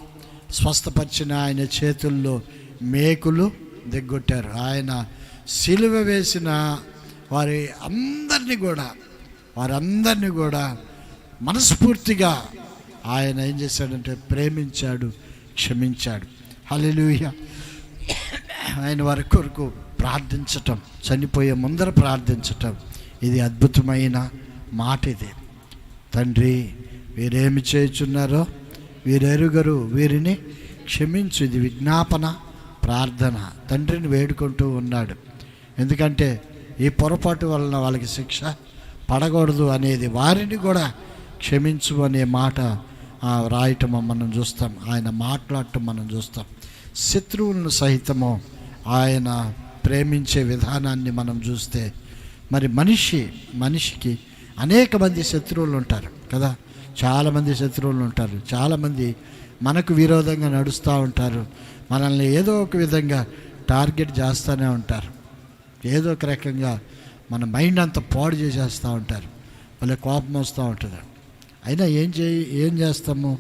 స్వస్థపరిచిన ఆయన చేతుల్లో మేకులు దిగ్గొట్టారు. ఆయన సిలువ వేసిన వారందరినీ కూడా మనస్ఫూర్తిగా ఆయన ఏం చేశాడంటే ప్రేమించాడు, క్షమించాడు. హల్లెలూయా. ఆయన వారి కొరకు ప్రార్థించటం, చనిపోయే ముందర ప్రార్థించటం, ఇది అద్భుతమైన మాట. ఇది తండ్రి, వీరేమి చేయుచున్నారో వీరెరుగరు, వీరిని క్షమించు. ఇది విజ్ఞాపన ప్రార్థన. తండ్రిని వేడుకుంటూ ఉన్నాడు. ఎందుకంటే ఈ పొరపాటు వలన వాళ్ళకి శిక్ష పడకూడదు అనేది, వారిని కూడా క్షమించు అనే మాట రాయటం మనం చూస్తాం. ఆయన మాట్లాడటం మనం చూస్తాం. శత్రువులను సహితము ఆయన ప్రేమించే విధానాన్ని మనం చూస్తే, మరి మనిషికి అనేక మంది శత్రువులు ఉంటారు కదా. చాలామంది శత్రువులు ఉంటారు, చాలామంది మనకు విరోధంగా నడుస్తూ ఉంటారు, మనల్ని ఏదో ఒక విధంగా టార్గెట్ చేస్తూనే ఉంటారు, ఏదో ఒక రకంగా మన మైండ్ అంతా పాడు చేసేస్తూ ఉంటారు, వాళ్ళ కోపం వస్తూ ఉంటుంది. అయినా ఏం చేస్తాము?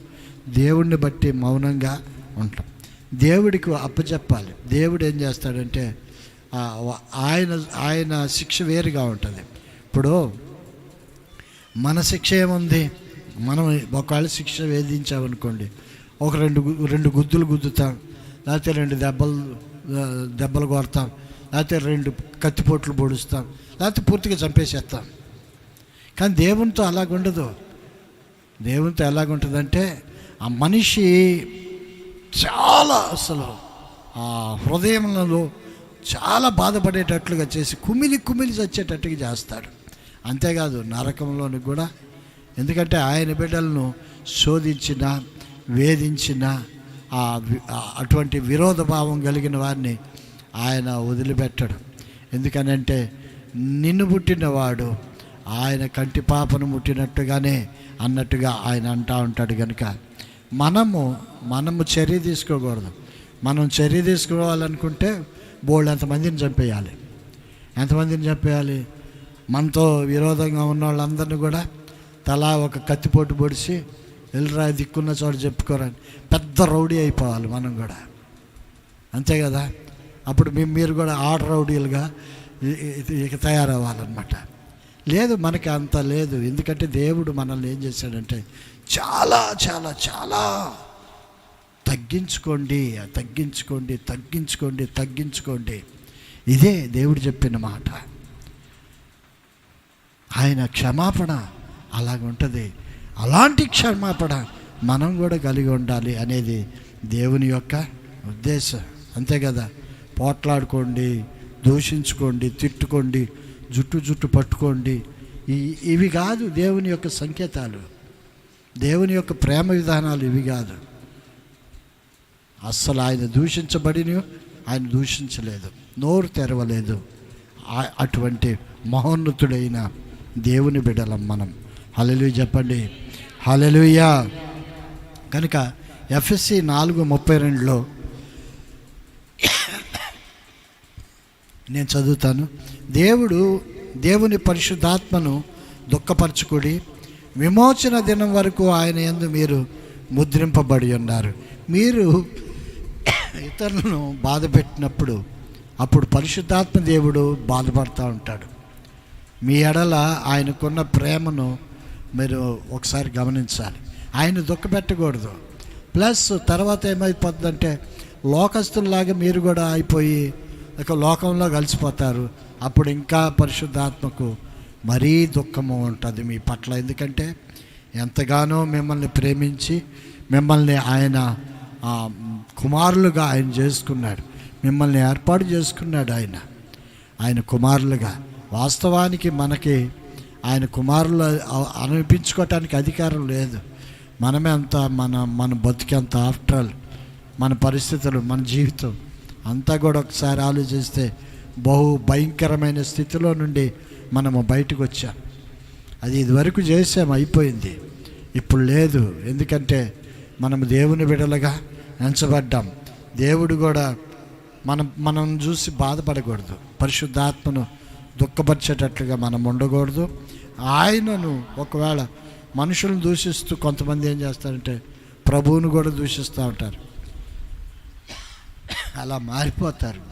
దేవుడిని బట్టి మౌనంగా ఉంటాం, దేవుడికి అప్పచెప్పాలి. దేవుడు ఏం చేస్తాడంటే ఆయన శిక్ష వేరుగా ఉంటుంది. ఇప్పుడు మన శిక్ష ఏముంది? మనం ఒకవేళ శిక్ష వేధించామనుకోండి, ఒక రెండు గుద్దులు గుద్దుతాం, లేకపోతే 2 దెబ్బలు కొడతాం, లేకపోతే 2 కత్తిపోట్లు పొడుస్తాం, లేకపోతే పూర్తిగా చంపేసేస్తాం. కానీ దేవునితో అలాగుండదు. దేవునితో ఎలాగుంటుందంటే ఆ మనిషి చాలా అసలు ఆ హృదయంలో చాలా బాధపడేటట్లుగా చేసి కుమిలి చచ్చేటట్టుగా చేస్తాడు. అంతేకాదు నరకంలోని కూడా. ఎందుకంటే ఆయన బిడ్డలను శోధించిన, వేధించిన అటువంటి విరోధ భావం కలిగిన వారిని ఆయన వదిలిపెట్టడు. ఎందుకనంటే నిన్ను పుట్టినవాడు ఆయన కంటి పాపను ముట్టినట్టుగానే అన్నట్టుగా ఆయన అంటూ ఉంటాడు. కనుక మనము చర్య తీసుకోకూడదు. మనం చర్య తీసుకోవాలనుకుంటే ఎంతమందిని చంపేయాలి. ఎంతమందిని చంపేయాలి? మనతో విరోధంగా ఉన్న వాళ్ళందరినీ కూడా తలా ఒక కత్తిపోటు పొడిచి వెళ్ళరా దిక్కున్న చోట చెప్పుకోరని పెద్ద రౌడీ అయిపోవాలి మనం కూడా. అంతే కదా? అప్పుడు మీరు కూడా రౌడీలుగా ఇక తయారవ్వాలన్నమాట. లేదు, మనకి అంత లేదు. ఎందుకంటే దేవుడు మనల్ని ఏం చేశాడంటే చాలా చాలా చాలా తగ్గించుకోండి. ఇదే దేవుడు చెప్పిన మాట. ఆయన క్షమాపణ అలాగుంటుంది. అలాంటి క్షమాపణ మనం కూడా కలిగి ఉండాలి అనేది దేవుని యొక్క ఉద్దేశం. అంతే కదా? పోట్లాడుకోండి, దూషించుకోండి, తిట్టుకోండి, జుట్టు పట్టుకోండి, ఇవి కాదు దేవుని యొక్క సంకేతాలు. దేవుని యొక్క ప్రేమ విధానాలు ఇవి కాదు. అస్సలు ఆయన ఆయన దూషించలేదు, నోరు తెరవలేదు. అటువంటి మహోన్నతుడైన దేవుని బిడ్డలం మనం. హల్లెలూయా చెప్పండి, హల్లెలూయా. కనుక ఎఫెసీ 4:32 నేను చదువుతాను. దేవుని పరిశుద్ధాత్మను దుఃఖపరచుకుడి, విమోచన దినం వరకు ఆయన యందు మీరు ముద్రింపబడి ఉన్నారు. మీరు ఇతరులను బాధ పెట్టినప్పుడు అప్పుడు పరిశుద్ధాత్మ దేవుడు బాధపడుతూ ఉంటాడు. మీ ఎడల ఆయనకున్న ప్రేమను మీరు ఒకసారి గమనించాలి. ఆయన దుఃఖపెట్టకూడదు. ప్లస్ తర్వాత ఏమైపోతుందంటే లోకస్తుల్లాగా మీరు కూడా అయిపోయి ఇక లోకంలో కలిసిపోతారు. అప్పుడు ఇంకా పరిశుద్ధాత్మకు మరీ దుఃఖము ఉంటుంది మీ పట్ల. ఎందుకంటే ఎంతగానో మిమ్మల్ని ప్రేమించి మిమ్మల్ని ఆయన కుమారులుగా ఆయన చేసుకున్నాడు, మిమ్మల్ని ఏర్పాటు చేసుకున్నాడు ఆయన కుమారులుగా. వాస్తవానికి మనకి ఆయన కుమారులు అనిపించుకోవటానికి అధికారం లేదు. మనమే అంత మన బతికంత ఆఫ్టర్ ఆల్ మన పరిస్థితులు, మన జీవితం అంతా కూడా ఒకసారి ఆలోచిస్తే బహు భయంకరమైన స్థితిలో నుండి మనము బయటకు వచ్చాం. అది ఇదివరకు చేసాం, అయిపోయింది. ఇప్పుడు లేదు. ఎందుకంటే మనము దేవుని బిడ్డలుగా ఎంచబడ్డాం. దేవుడు కూడా మనం చూసి బాధపడకూడదు. పరిశుద్ధాత్మను దుఃఖపరిచేటట్లుగా మనం ఉండకూడదు. ఆయనను ఒకవేళ మనుషులను దూషిస్తూ కొంతమంది ఏం చేస్తారంటే ప్రభువును కూడా దూషిస్తూ ఉంటారు. అలా మారిపోతారు.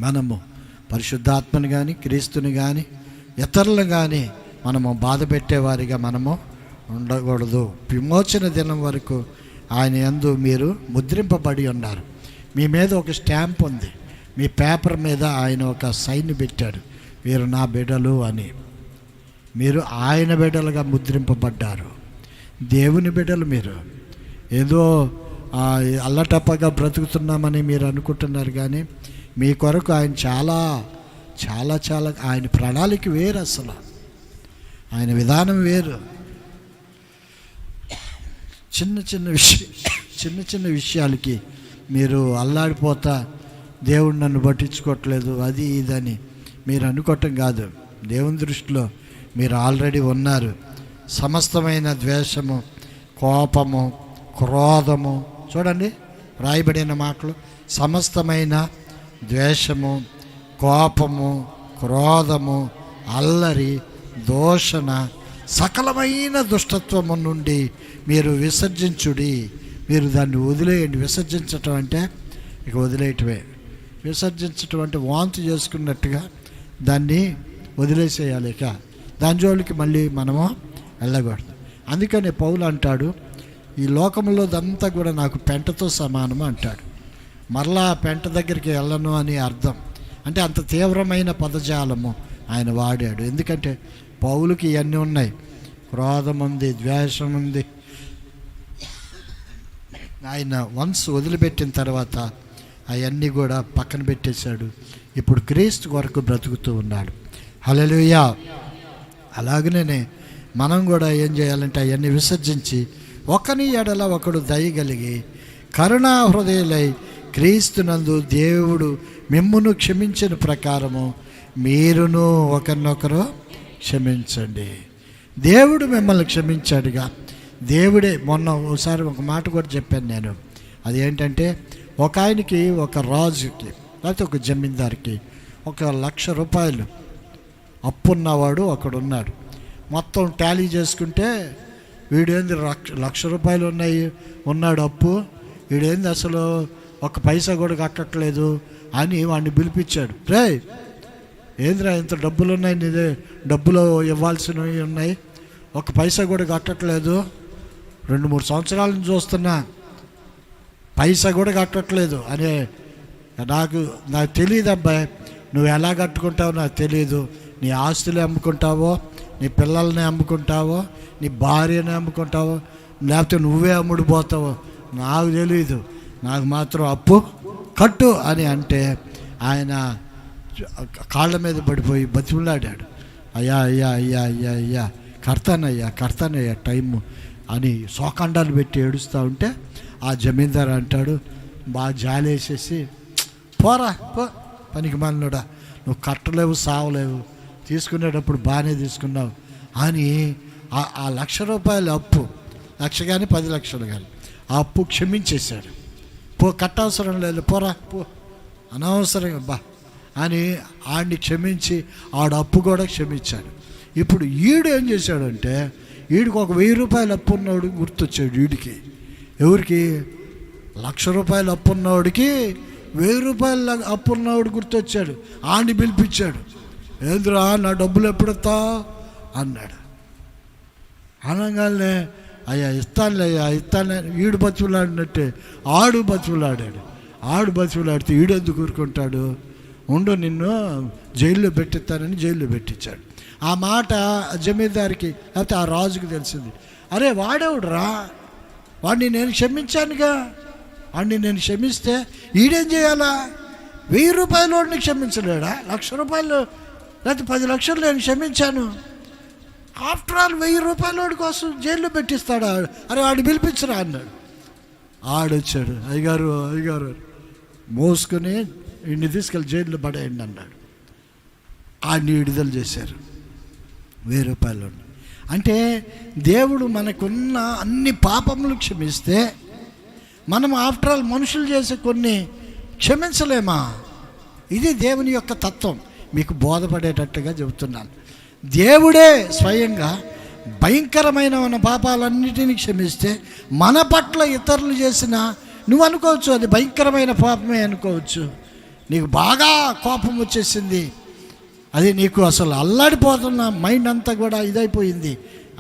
మనము పరిశుద్ధాత్మను కానీ క్రీస్తుని కానీ ఇతరులను కానీ మనము బాధ పెట్టేవారిగా మనము ఉండకూడదు. విమోచన దినం వరకు ఆయన యందు మీరు ముద్రింపబడి ఉన్నారు. మీ మీద ఒక స్టాంప్ ఉంది, మీ పేపర్ మీద ఆయన ఒక సైన్ పెట్టాడు, వీరు నా బిడ్డలు అని. మీరు ఆయన బిడ్డలుగా ముద్రింపబడ్డారు, దేవుని బిడ్డలు. మీరు ఏదో అల్లటప్పగా బ్రతుకుతున్నామని మీరు అనుకుంటున్నారు, కానీ మీ కొరకు ఆయన చాలా చాలా చాలా ఆయన ప్రణాళిక వేరు. అసలు ఆయన విధానం వేరు. చిన్న చిన్న విషయాలకి మీరు అల్లాడిపోతా దేవుడు నన్ను పట్టించుకోవట్లేదు అది ఇదని మీరు అనుకోవటం కాదు. దేవుని దృష్టిలో మీరు ఆల్రెడీ ఉన్నారు. సమస్తమైన ద్వేషము, కోపము, క్రోధము, చూడండి రాయబడిన మాటలు, సమస్తమైన ద్వేషము, కోపము, క్రోధము, అల్లరి, దూషణ, సకలమైన దుష్టత్వము నుండి మీరు విసర్జించుడి. మీరు దాన్ని వదిలేయండి. విసర్జించటం అంటే ఇక వదిలేయటమే. విసర్జించటం అంటే వాంతి చేసుకున్నట్టుగా దాన్ని వదిలేసేయాలి. ఇక దాని జోలికి మళ్ళీ మనము వెళ్ళకూడదు. అందుకని పౌలు అంటాడు, ఈ లోకంలో అంతా కూడా నాకు పెంటతో సమానము అంటాడు. మరలా ఆ పెంట దగ్గరికి వెళ్ళను అని అర్థం. అంటే అంత తీవ్రమైన పదజాలము ఆయన వాడాడు. ఎందుకంటే పౌలుకి ఇవన్నీ ఉన్నాయి. క్రోధం ఉంది, ద్వేషం ఉంది. ఆయన వన్స్ వదిలిపెట్టిన తర్వాత అవన్నీ కూడా పక్కన పెట్టేశాడు. ఇప్పుడు క్రీస్తు కొరకు బ్రతుకుతూ ఉన్నాడు. హల్లెలూయా. అలాగనే మనం కూడా ఏం చేయాలంటే అవన్నీ విసర్జించి ఒకని ఎడల ఒకడు దయగలిగి కరుణా హృదయులై క్రీస్తునందు దేవుడు మిమ్మును క్షమించిన ప్రకారము మీరును ఒకరినొకరు క్షమించండి. దేవుడు మిమ్మల్ని క్షమించాడుగా. దేవుడే. మొన్న ఒకసారి ఒక మాట కూడా చెప్పాను నేను. అదేంటంటే ఒక ఆయనకి, ఒక రాజుకి లేకపోతే ఒక జమీందారికి 1,00,000 రూపాయలు అప్పున్నవాడు ఒకడున్నాడు. మొత్తం టాలీ చేసుకుంటే వీడేంది 1,00,000 రూపాయలు ఉన్నాడు అప్పు, వీడేంది అసలు ఒక పైసా కూడా కట్టట్లేదు అని వాడిని పిలిపించాడు. రే ఏంద్రా ఇంత డబ్బులు ఉన్నాయి, నీదే డబ్బులు ఇవ్వాల్సినవి ఉన్నాయి, ఒక పైసా కూడా కట్టట్లేదు, 2-3 సంవత్సరాల నుంచి చూస్తున్నా పైసా కూడా కట్టట్లేదు అనే. నాకు తెలియదు అబ్బాయి, నువ్వు ఎలా కట్టుకుంటావో నాకు తెలియదు. నీ ఆస్తులు అమ్ముకుంటావో, నీ పిల్లల్ని అమ్ముకుంటావో, నీ భార్యని అమ్ముకుంటావో, లేకపోతే నువ్వే అమ్ముడిపోతావో నాకు తెలియదు. నాకు మాత్రం అప్పు కట్టు అని అంటే ఆయన కాళ్ళ మీద పడిపోయి బతిమలాడాడు. అయ్యా అయ్యా అయ్యా అయ్యా అయ్యా కడతానయ్యా టైము అని శోకండాలు పెట్టి ఏడుస్తూ ఉంటే ఆ జమీందారు అంటాడు, బాగా జాలేసేసి, పోరా పో పనికి మాలినోడా, నువ్వు కట్టలేవు సావలేవు, తీసుకునేటప్పుడు బాగానే తీసుకున్నావు అని ఆ 1,00,000 రూపాయలు అప్పు, 1,00,000 కానీ 10 లక్షలు కానీ ఆ అప్పు క్షమించేశాడు. పో కట్టవసరం లేదు, పోరా పో అనవసరంగా బా అని ఆడిని క్షమించి ఆడ అప్పు కూడా క్షమించాడు. ఇప్పుడు ఈడు ఏం చేశాడంటే వీడికి ఒక 1,000 రూపాయలు అప్పు ఉన్నవాడు గుర్తొచ్చాడు. వీడికి ఎవరికి 1,00,000 రూపాయలు అప్పు ఉన్నవాడికి 1,000 రూపాయలు అప్పు ఉన్నవాడు గుర్తొచ్చాడు. ఆడిని పిలిపించాడు. ఏంద్రా నా డబ్బులు ఎప్పుడెత్తా అన్నాడు. అనగానే అయ్యా ఇస్తానులే వీడు బతుకులాడినట్టే ఆడు బతుకులాడాడు. ఆడు బతుకులాడితే ఈడెందుకు ఊరుకుంటాడు, ఉండు నిన్ను జైల్లో పెట్టిస్తానని జైల్లో పెట్టించాడు. ఆ మాట జమీందారికి లేకపోతే ఆ రాజుకి తెలిసింది. అరే వాడేవుడురా, వాడిని నేను క్షమించానుగా, వాడిని నేను క్షమిస్తే ఈడేం చేయాలా, 1,000 రూపాయలు వాడిని క్షమించలేడా, 1,00,000 రూపాయలు లేకపోతే 10 లక్షలు నేను క్షమించాను, ఆఫ్టర్ ఆల్ 1,000 రూపాయల వాడి కోసం జైల్లో పెట్టిస్తాడా, అరే వాడిని పిలిపించరా అన్నాడు. ఆడొచ్చాడు. అయ్యగారు మోసుకొని వీడిని తీసుకెళ్ళి జైల్లో పడేయండి అన్నాడు. ఆడిని విడుదల చేశారు. 1,000 రూపాయలు. అంటే దేవుడు మనకున్న అన్ని పాపములు క్షమిస్తే మనం ఆఫ్టర్ ఆల్ మనుషులు చేసే కొన్ని క్షమించలేమా? ఇది దేవుని యొక్క తత్వం. మీకు బోధపడేటట్టుగా చెబుతున్నాను. దేవుడే స్వయంగా భయంకరమైన మన పాపాలన్నిటినీ క్షమిస్తే మన పట్ల ఇతరులు చేసిన నువ్వు అనుకోవచ్చు అది భయంకరమైన పాపమే అనుకోవచ్చు. నీకు బాగా కోపం వచ్చేసింది, అది నీకు అసలు అల్లాడిపోతున్న మైండ్ అంతా కూడా ఇదైపోయింది.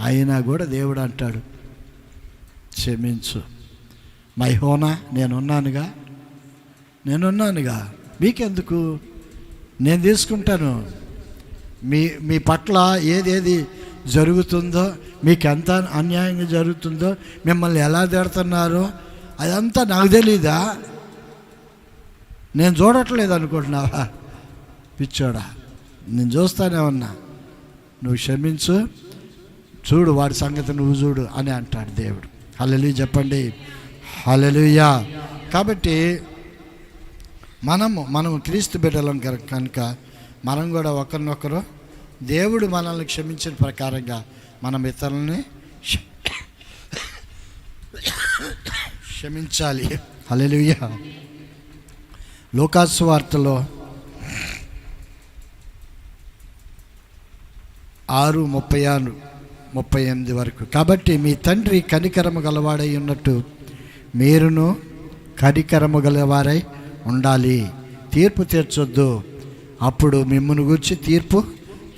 అయినా కూడా దేవుడు అంటాడు, క్షమించు మైహోనా, నేనున్నానుగా మీకెందుకు, నేను తీసుకుంటాను. మీ పట్ల ఏదేది జరుగుతుందో, మీకు ఎంత అన్యాయంగా జరుగుతుందో, మిమ్మల్ని ఎలా తిడుతున్నారో అదంతా నాకు తెలీదా, నేను చూడట్లేదు అనుకుంటున్నావా పిచ్చోడా, నేను చూస్తానే ఉన్నా, నువ్వు క్షమించు, చూడు వాడి సంగతి నువ్వు చూడు అని అంటాడు దేవుడు. హల్లెలూయా చెప్పండి, హల్లెలూయా. కాబట్టి మనం క్రీస్తు బిడ్డలం కనుక మనం కూడా ఒకరినొకరు దేవుడు మనల్ని క్షమించిన ప్రకారంగా మనం ఇతరులని క్షమించాలి. హల్లెలూయా. లూకాసు వార్తలో 6:36-38 వరకు, కాబట్టి మీ తండ్రి కనికరము గలవాడై ఉన్నట్టు మీరును కనికరము గలవారై ఉండాలి. తీర్పు తీర్చొద్దు, అప్పుడు మిమ్మును గూర్చి తీర్పు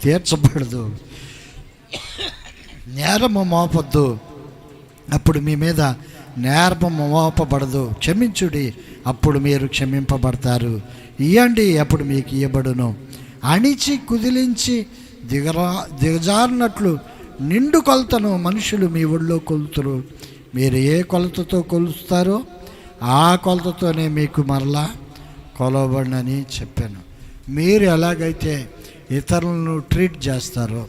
తీర్చబడదు. నేరము మోపొద్దు, అప్పుడు మీ మీద నేరము మోపబడదు. క్షమించుడి, అప్పుడు మీరు క్షమింపబడతారు. ఇయ్యండి, అప్పుడు మీకు ఇయ్యబడును. అణిచి కుదిలించి దిగజారినట్లు నిండు కొలతను మనుషులు మీ ఒళ్ళో కొలుతురు. మీరు ఏ కొలతతో కొలుస్తారో ఆ కొలతతోనే మీకు మరలా కొలవబడినని చెప్పాను. మీరు ఎలాగైతే ఇతరులను ట్రీట్ చేస్తారో,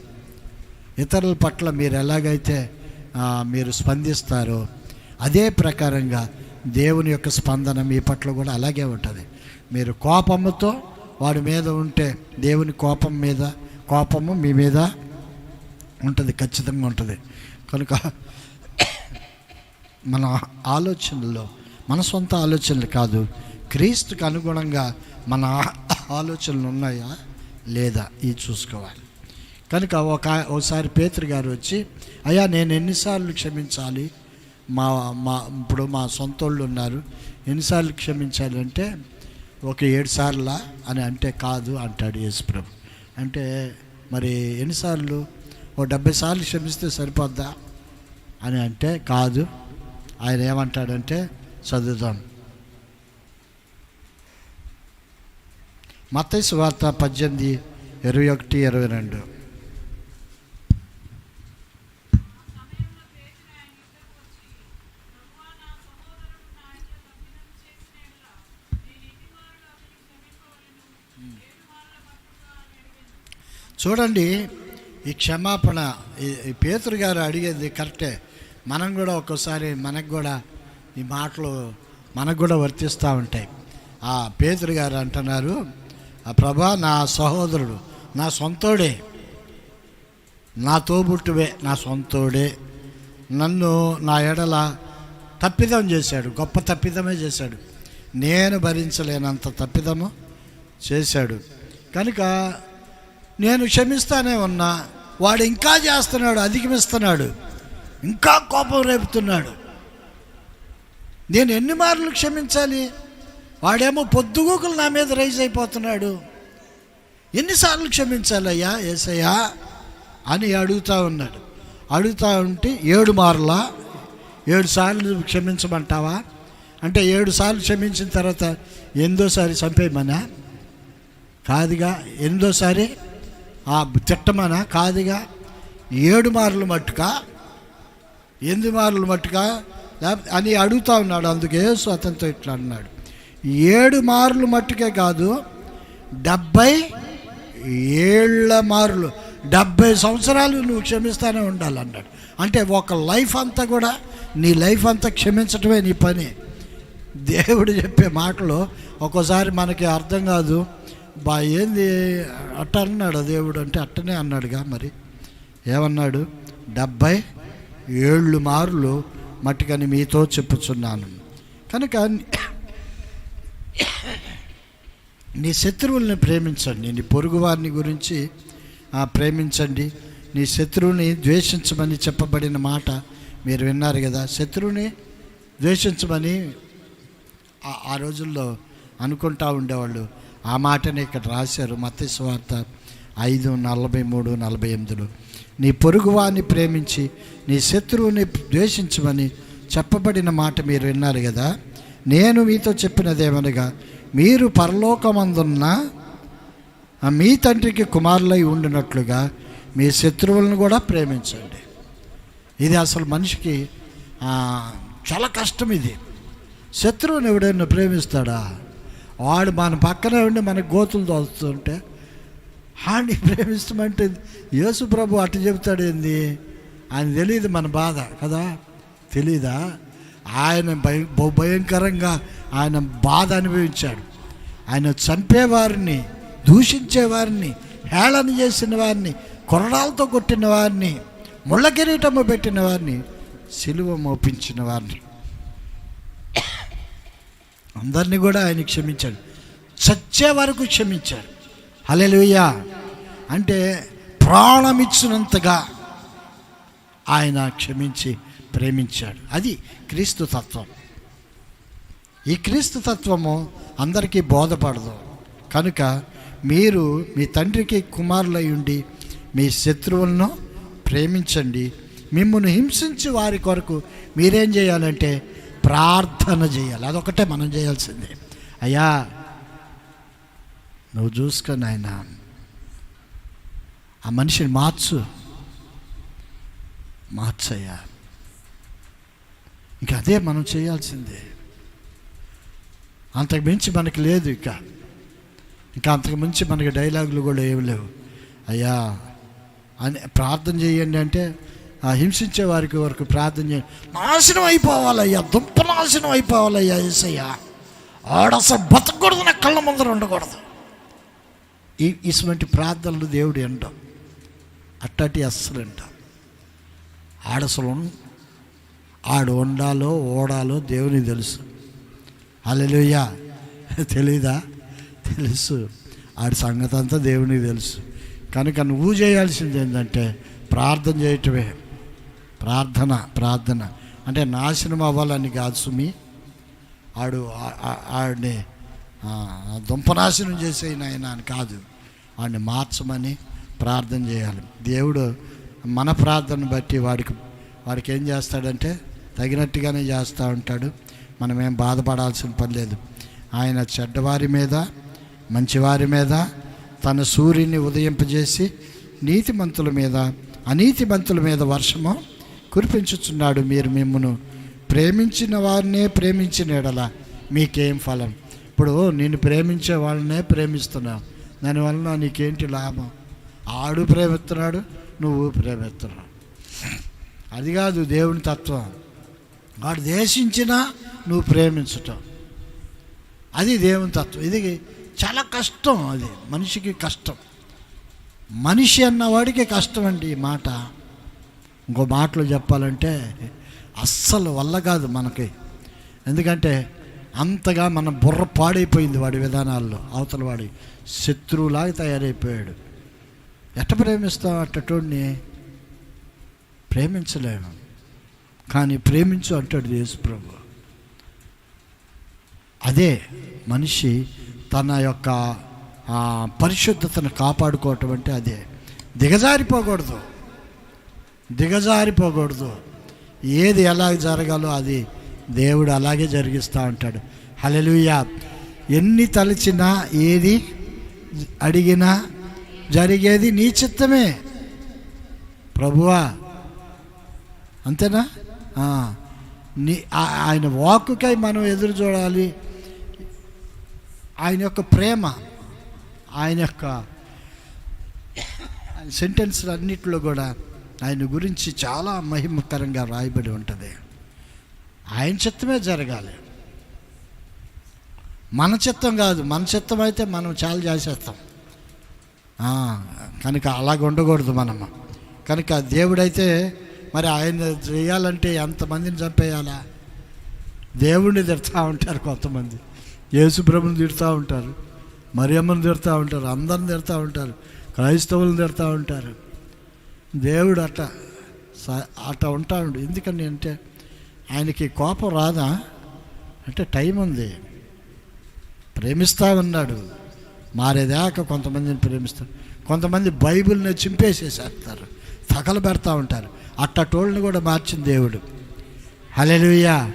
ఇతరుల పట్ల మీరు ఎలాగైతే మీరు స్పందిస్తారో, అదే ప్రకారంగా దేవుని యొక్క స్పందన మీ పట్ల కూడా అలాగే ఉంటుంది. మీరు కోపముతో వాడి మీద ఉంటే దేవుని కోపము మీ మీద ఉంటుంది, ఖచ్చితంగా ఉంటుంది. కనుక మన ఆలోచనల్లో మన సొంత ఆలోచనలు కాదు, క్రీస్తుకు అనుగుణంగా మన ఆలోచనలు ఉన్నాయా లేదా ఇది చూసుకోవాలి. కనుక ఒకసారి పేతురు గారు వచ్చి, అయ్యా నేను ఎన్నిసార్లు క్షమించాలి, ఇప్పుడు మా సొంత వాళ్ళు ఉన్నారు, ఎన్నిసార్లు క్షమించాలి అంటే, ఒక 7 సార్లా అని అంటే, కాదు అంటాడు యేసుప్రభు. అంటే మరి ఎన్నిసార్లు? ఓ 70 సార్లు క్షమిస్తే సరిపోద్దా అని అంటే, కాదు. ఆయన ఏమంటాడంటే, చదువుదాం. మత్తయి సువార్త 18:21-22. చూడండి, ఈ క్షమాపణ ఈ పేతురు గారు అడిగేది కరెక్టే. మనం కూడా ఒక్కోసారి మనకు కూడా ఈ మాటలు మనకు కూడా వర్తిస్తూ ఉంటాయి. ఆ పేతురు గారు అంటున్నారు, ప్రభా నా సహోదరుడు, నా సొంతోడే, నా తోబుట్టువే, నా సొంతోడే నన్ను నా ఎడల తప్పిదం చేశాడు, గొప్ప తప్పిదమే చేశాడు, నేను భరించలేనంత తప్పిదము చేశాడు. కనుక నేను క్షమిస్తానే ఉన్నా, వాడు ఇంకా చేస్తున్నాడు, అధిగమిస్తున్నాడు, ఇంకా కోపం రేపుతున్నాడు. నేను ఎన్ని మార్లు క్షమించాలి? వాడేమో పొద్దుగూకులు నా మీద రైజ్ అయిపోతున్నాడు. ఎన్నిసార్లు క్షమించాలయ్యా యేసయ్యా అని అడుగుతూ ఉన్నాడు. అడుగుతూ ఉంటే 7 మార్లా 7 సార్లు క్షమించమంటావా అంటే, 7 సార్లు క్షమించిన తర్వాత 8వ చంపేయమనా? కాదుగా. 8వ తిట్టమనా? కాదుగా. 7 మార్లు మట్టుకా, 8 మార్లు మట్టుకా అని అడుగుతూ ఉన్నాడు. అందుకే యేసు అతనితో ఇట్లా అన్నాడు, 7 మార్లు మట్టుకే కాదు, 70 ఏళ్ల మార్లు, 70 సంవత్సరాలు నువ్వు క్షమిస్తానే ఉండాలన్నాడు. అంటే ఒక లైఫ్ అంతా కూడా, నీ లైఫ్ అంతా క్షమించటమే నీ పని. దేవుడు చెప్పే మాటలు ఒక్కోసారి మనకి అర్థం కాదు. ఏంది అట్ట అన్నాడు దేవుడు అంటే, అట్టనే అన్నాడుగా. మరి ఏమన్నాడు? 70 మార్లు మట్టుకని మీతో చెప్పుచున్నాను. కనుక నీ శత్రువుల్ని ప్రేమించండి, నీ పొరుగు వారిని గురించి ప్రేమించండి. నీ శత్రువుని ద్వేషించమని చెప్పబడిన మాట మీరు విన్నారు కదా. శత్రువుని ద్వేషించమని ఆ రోజుల్లో అనుకుంటా ఉండేవాళ్ళు. ఆ మాటని ఇక్కడ రాశారు మత్తయి సువార్త 5:43-48. నీ పొరుగువాన్ని ప్రేమించి నీ శత్రువుని ద్వేషించమని చెప్పబడిన మాట మీరు విన్నారు కదా. నేను మీతో చెప్పినదేమనగా, మీరు పరలోకమందున్న మీ తండ్రికి కుమారులై ఉండినట్లుగా మీ శత్రువులను కూడా ప్రేమించండి. ఇది అసలు మనిషికి చాలా కష్టం. ఇది శత్రువుని ఎవడైనా ప్రేమిస్తాడా? వాడు మన పక్కనే ఉండి మనకు గోతులు తోలుతుంటే హాని ప్రేమిస్తామంటే యేసు ప్రభు అట్టు చెబుతాడు ఏంది? ఆయన తెలియదు మన బాధ కదా, తెలీదా? ఆయన భయంకరంగా ఆయన బాధ అనుభవించాడు. ఆయన చంపేవారిని, దూషించేవారిని, హేళన చేసిన వారిని, కొరడాలతో కొట్టిన వారిని, ముళ్ళ కిరీటము పెట్టిన వారిని, సిలువ మోపించిన వారిని అందరినీ కూడా ఆయన క్షమించాడు. చచ్చే వరకు క్షమించాడు. హల్లెలూయా. అంటే ప్రాణమిచ్చినంతగా ఆయన క్షమించి ప్రేమించాడు. అది క్రీస్తు తత్వం. ఈ క్రీస్తు తత్వము అందరికీ బోధపడదు. కనుక మీరు మీ తండ్రికి కుమారులై ఉండి మీ శత్రువులను ప్రేమించండి. మిమ్మల్ని హింసించి వారి కొరకు మీరేం చేయాలంటే ప్రార్థన చేయాలి. అదొకటే మనం చేయాల్సిందే. అయ్యా నువ్వు చూసుకొని ఆయన ఆ మనిషిని మార్చయ్యా. ఇంకా అదే మనం చేయాల్సిందే. అంతకు మించి మనకి లేదు. ఇంకా అంతకు మించి మనకి డైలాగులు కూడా ఏమి లేవు. అయ్యా అని ప్రార్థన చేయండి అంటే ఆ హింసించే వారికి వరకు ప్రార్థన చేయండి. నాశనం అయిపోవాలయ్యా, దుంప నాశనం అయిపోవాలయ్యా యేసయ్యా, ఆడసలు బతకూడదు, నా కళ్ళ ముందర ఉండకూడదు. ఇటువంటి ప్రార్థనలు దేవుడు ఎండం అట్టటి అస్సలు ఎండ. ఆడసలు ఆడు వండాలో ఓడాలో దేవునికి తెలుసు. హల్లెలూయా. తెలీదా? తెలుసు. ఆడి సంగతి అంతా దేవునికి తెలుసు. కనుక నువ్వు చేయాల్సింది ఏంటంటే ప్రార్థన చేయటమే. ప్రార్థన అంటే నాశనం అవ్వాలని కాదు సుమి. ఆడిని దుంపనాశనం చేసేయన ఆయన అని కాదు, వాడిని మార్చమని ప్రార్థన చేయాలి. దేవుడు మన ప్రార్థన బట్టి వాడికి ఏం చేస్తాడంటే తగినట్టుగానే చేస్తూ ఉంటాడు. మనమేం బాధపడాల్సిన పని లేదు. ఆయన చెడ్డవారి మీద మంచివారి మీద తన సూర్యుని ఉదయింపజేసి నీతిమంతుల మీద అనీతిమంతుల మీద వర్షము కురిపించుచున్నాడు. మీరు మిమ్మును ప్రేమించిన వారినే ప్రేమించిన ఎడల మీకేం ఫలం? ఇప్పుడు నేను ప్రేమించే వాళ్ళనే ప్రేమిస్తున్నావు, దానివల్ల నీకేంటి లాభం? ఆడు ప్రేమిస్తున్నాడు, నువ్వు ప్రేమిస్తున్నావు. అది కాదు దేవుని తత్వం. వాడు దేశించినా నువ్వు ప్రేమించటం, అది దేవుని తత్వం. ఇది చాలా కష్టం. అది మనిషికి కష్టం. మనిషి అన్నవాడికి కష్టం అండి ఈ మాట. ఇంకో మాటలో చెప్పాలంటే అస్సలు వల్ల కాదు మనకి. ఎందుకంటే అంతగా మన బుర్ర పాడైపోయింది వాడి విధానాల్లో. అవతల వాడి శత్రువులాగా తయారైపోయాడు. ఎట్ట ప్రేమిస్తాం? అట్టటోడిని ప్రేమించలేము. కానీ ప్రేమించు అంటాడు యేసు ప్రభు. అదే మనిషి తన యొక్క పరిశుద్ధతను కాపాడుకోవటం అంటే అదే. దిగజారిపోకూడదు. ఏది ఎలా జరగాలో అది దేవుడు అలాగే జరిగిస్తూ ఉంటాడు. హల్లెలూయా. ఎన్ని తలచినా ఏది అడిగినా జరిగేది నీ చిత్తమే ప్రభువా. అంతేనా? ఆయన వాక్కుకై మనం ఎదురు చూడాలి. ఆయన యొక్క ప్రేమ, ఆయన యొక్క సెంటెన్స్లు అన్నిటిలో కూడా ఆయన గురించి చాలా మహిమకరంగా రాయబడి ఉంటుంది. ఆయన చిత్తమే జరగాలి, మన చిత్తం కాదు. మన చిత్తం అయితే మనం చాలా చేసేస్తాం. కనుక అలాగ ఉండకూడదు మనము. కనుక దేవుడైతే మరి ఆయన చేయాలంటే ఎంతమందిని చంపేయాలా? దేవుడిని తిడతా ఉంటారు కొంతమంది, యేసుప్రభుని తిడతా ఉంటారు, మరియమ్మని తిడతా ఉంటారు, అందరిని తిడతా ఉంటారు, క్రైస్తవులను తిడతా ఉంటారు. దేవుడు అట్ట ఉంటాడు. ఎందుకని అంటే ఆయనకి కోపం రాదా అంటే టైం ఉంది. ప్రేమిస్తూ ఉన్నాడు, మారేదాకా కొంతమందిని ప్రేమిస్తారు. కొంతమంది బైబిల్ని చింపేసేసేస్తారు, తగలబెడతా ఉంటారు. అట్టటోళ్ళని కూడా మార్చిన దేవుడు. హల్లెలూయా.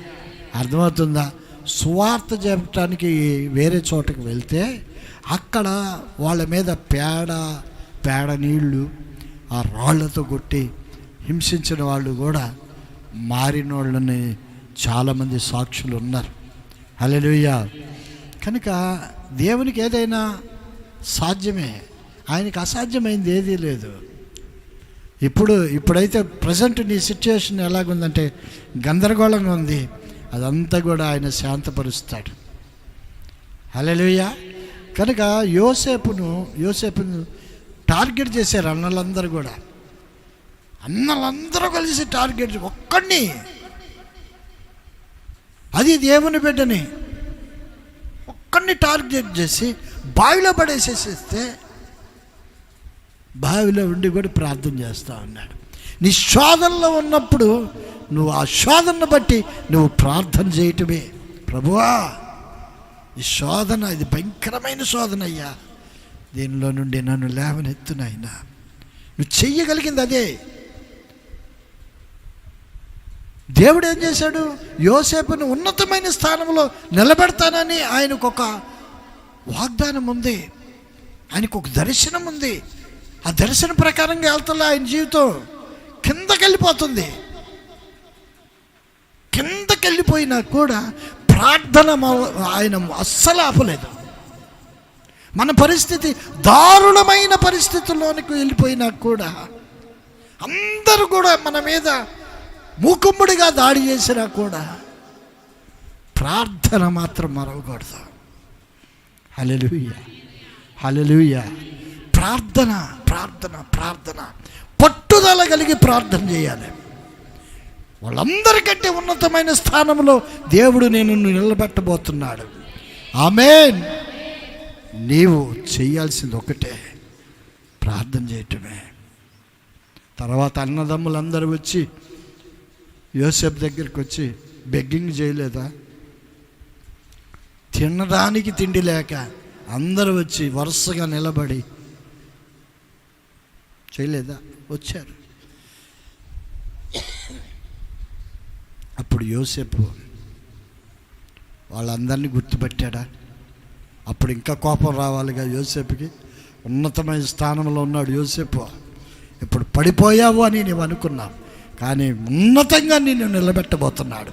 అర్థమవుతుందా? సువార్త చెప్పడానికి వేరే చోటకి వెళ్తే అక్కడ వాళ్ళ మీద పేడ నీళ్ళు ఆ రాళ్లతో కొట్టి హింసించిన వాళ్ళు కూడా మారిన వాళ్ళని చాలామంది సాక్షులు ఉన్నారు. హల్లెలూయా. కనుక దేవునికి ఏదైనా సాధ్యమే, ఆయనకి అసాధ్యమైంది ఏదీ లేదు. ఇప్పుడైతే ప్రజెంట్ నీ సిచ్యువేషన్ ఎలాగుందంటే గందరగోళంగా ఉంది, అదంతా కూడా ఆయన శాంతపరుస్తాడు. హల్లెలూయా. కనుక యోసేపును టార్గెట్ చేశారు అన్నలందరూ కూడా. అన్నలందరూ కలిసి టార్గెట్ ఒక్కడిని, అది దేవుని బిడ్డని ఒక్కడిని టార్గెట్ చేసి బావిలో పడేసేసేస్తే బావిలో ఉండి కూడా ప్రార్థన చేస్తా ఉన్నాడు. నీ శోధనలో ఉన్నప్పుడు నువ్వు ఆ శోధనను బట్టి నువ్వు ప్రార్థన చేయటమే. ప్రభువా, ఈ శోధన, ఇది భయంకరమైన శోధన అయ్యా, దీనిలో నుండి నన్ను లేవనెత్తునైనా. నువ్వు చెయ్యగలిగింది అదే. దేవుడు ఏం చేశాడు? యోసేపును ఉన్నతమైన స్థానంలో నిలబెడతానని ఆయనకు ఒక వాగ్దానం ఉంది, ఆయనకు ఒక దర్శనం ఉంది. ఆ దర్శనం ప్రకారంగా వెళ్తున్నా ఆయన జీవితం కిందకెళ్ళిపోతుంది. కిందకెళ్ళిపోయినా కూడా ప్రార్థన ఆయన అస్సలు ఆపలేదు. మన పరిస్థితి దారుణమైన పరిస్థితుల్లోనికి వెళ్ళిపోయినా కూడా, అందరూ కూడా మన మీద మూకుమ్ముడిగా దాడి చేసినా కూడా ప్రార్థన మాత్రం మరవకూడదు. హల్లెలూయా, హల్లెలూయా. ప్రార్థన ప్రార్థన ప్రార్థన, పట్టుదల కలిగి ప్రార్థన చేయాలి. వాళ్ళందరికంటే ఉన్నతమైన స్థానంలో దేవుడు నేను నిలబెట్టబోతున్నాడు. ఆమేన్. నీవు చేయాల్సింది ఒకటే, ప్రార్థన చేయటమే. తర్వాత అన్నదమ్ములందరూ వచ్చి యోసేపు దగ్గరికి వచ్చి బెగ్గింగ్ చేయలేదా? తినడానికి తిండి లేక అందరూ వచ్చి వరుసగా నిలబడి చేయలేదా? వచ్చారు. అప్పుడు యోసేపు వాళ్ళందరినీ గుర్తుపెట్టాడా? అప్పుడు ఇంకా కోపం రావాలిగా యోసేపుకి. ఉన్నతమైన స్థానంలో ఉన్నాడు యోసేపు. ఇప్పుడు పడిపోయావు అని నీవు అనుకున్నావు, కానీ ఉన్నతంగా నిన్ను నిలబెట్టబోతున్నాడు.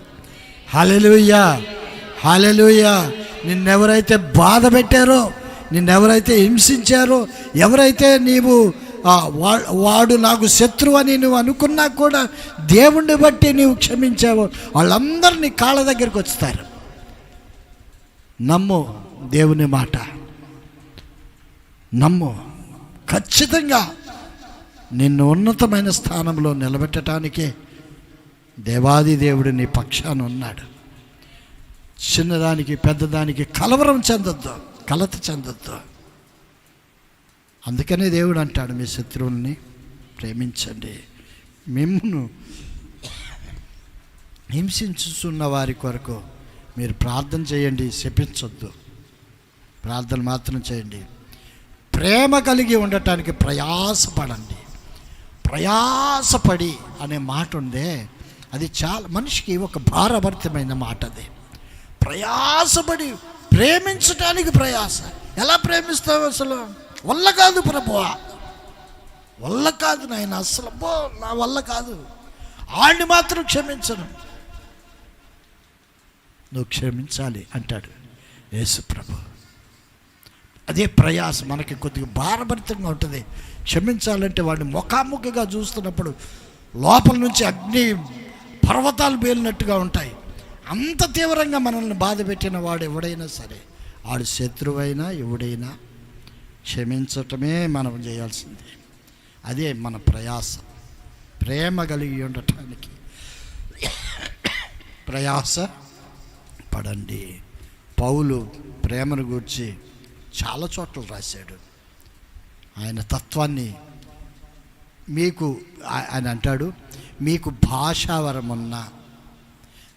హల్లెలూయా, హల్లెలూయా. నిన్నెవరైతే బాధ పెట్టారో, నిన్నెవరైతే హింసించారో, ఎవరైతే నీవు వాడు నాకు శత్రువు అని నువ్వు అనుకున్నా కూడా దేవుణ్ణి బట్టి నీవు క్షమించావో, వాళ్ళందరినీ కాళ్ళ దగ్గరికి వస్తారు. నమ్ము దేవుని మాట, నమ్ము. ఖచ్చితంగా నిన్ను ఉన్నతమైన స్థానంలో నిలబెట్టడానికే దేవాది దేవుడు నీ పక్షాన ఉన్నాడు. చిన్నదానికి పెద్దదానికి కలవరం చెందొద్దు, కలత చెందొద్దు. అందుకనే దేవుడు అంటాడు, మీ శత్రువుల్ని ప్రేమించండి, మిమ్మును హింసించుతున్న వారి కొరకు మీరు ప్రార్థన చేయండి, శపించొద్దు. ప్రార్థన మాత్రం చేయండి. ప్రేమ కలిగి ఉండటానికి ప్రయాసపడండి. ప్రయాసపడి అనే మాట ఉందే, అది చాలా మనిషికి ఒక భారభరితమైన మాట. అది ప్రయాసపడి ప్రేమించటానికి ప్రయాస. ఎలా ప్రేమిస్తావు? అసలు వల్ల కాదు ప్రభువా, వల్ల కాదు నాయన, అసలు నా వల్ల కాదు, ఆడిని మాత్రం క్షమించను. నువ్వు క్షమించాలి అంటాడు యేసు ప్రభు. అదే ప్రయాస. మనకి కొద్దిగా భారభరితంగా ఉంటుంది. క్షమించాలంటే వాడిని ముఖాముఖిగా చూస్తున్నప్పుడు లోపల నుంచి అగ్ని పర్వతాలు పేలినట్టుగా ఉంటాయి. అంత తీవ్రంగా మనల్ని బాధ పెట్టిన వాడు ఎవడైనా సరే, వాడు శత్రువైనా ఎవడైనా క్షమించటమే మనం చేయాల్సింది. అదే మన ప్రయాస. ప్రేమ కలిగి ఉండటానికి ప్రయాస పడండి. పౌలు ప్రేమను గూర్చి చాలా చోట్ల రాశాడు. ఆయన తత్వాన్ని మీకు ఆయన అంటాడు, మీకు భాషావరం ఉన్న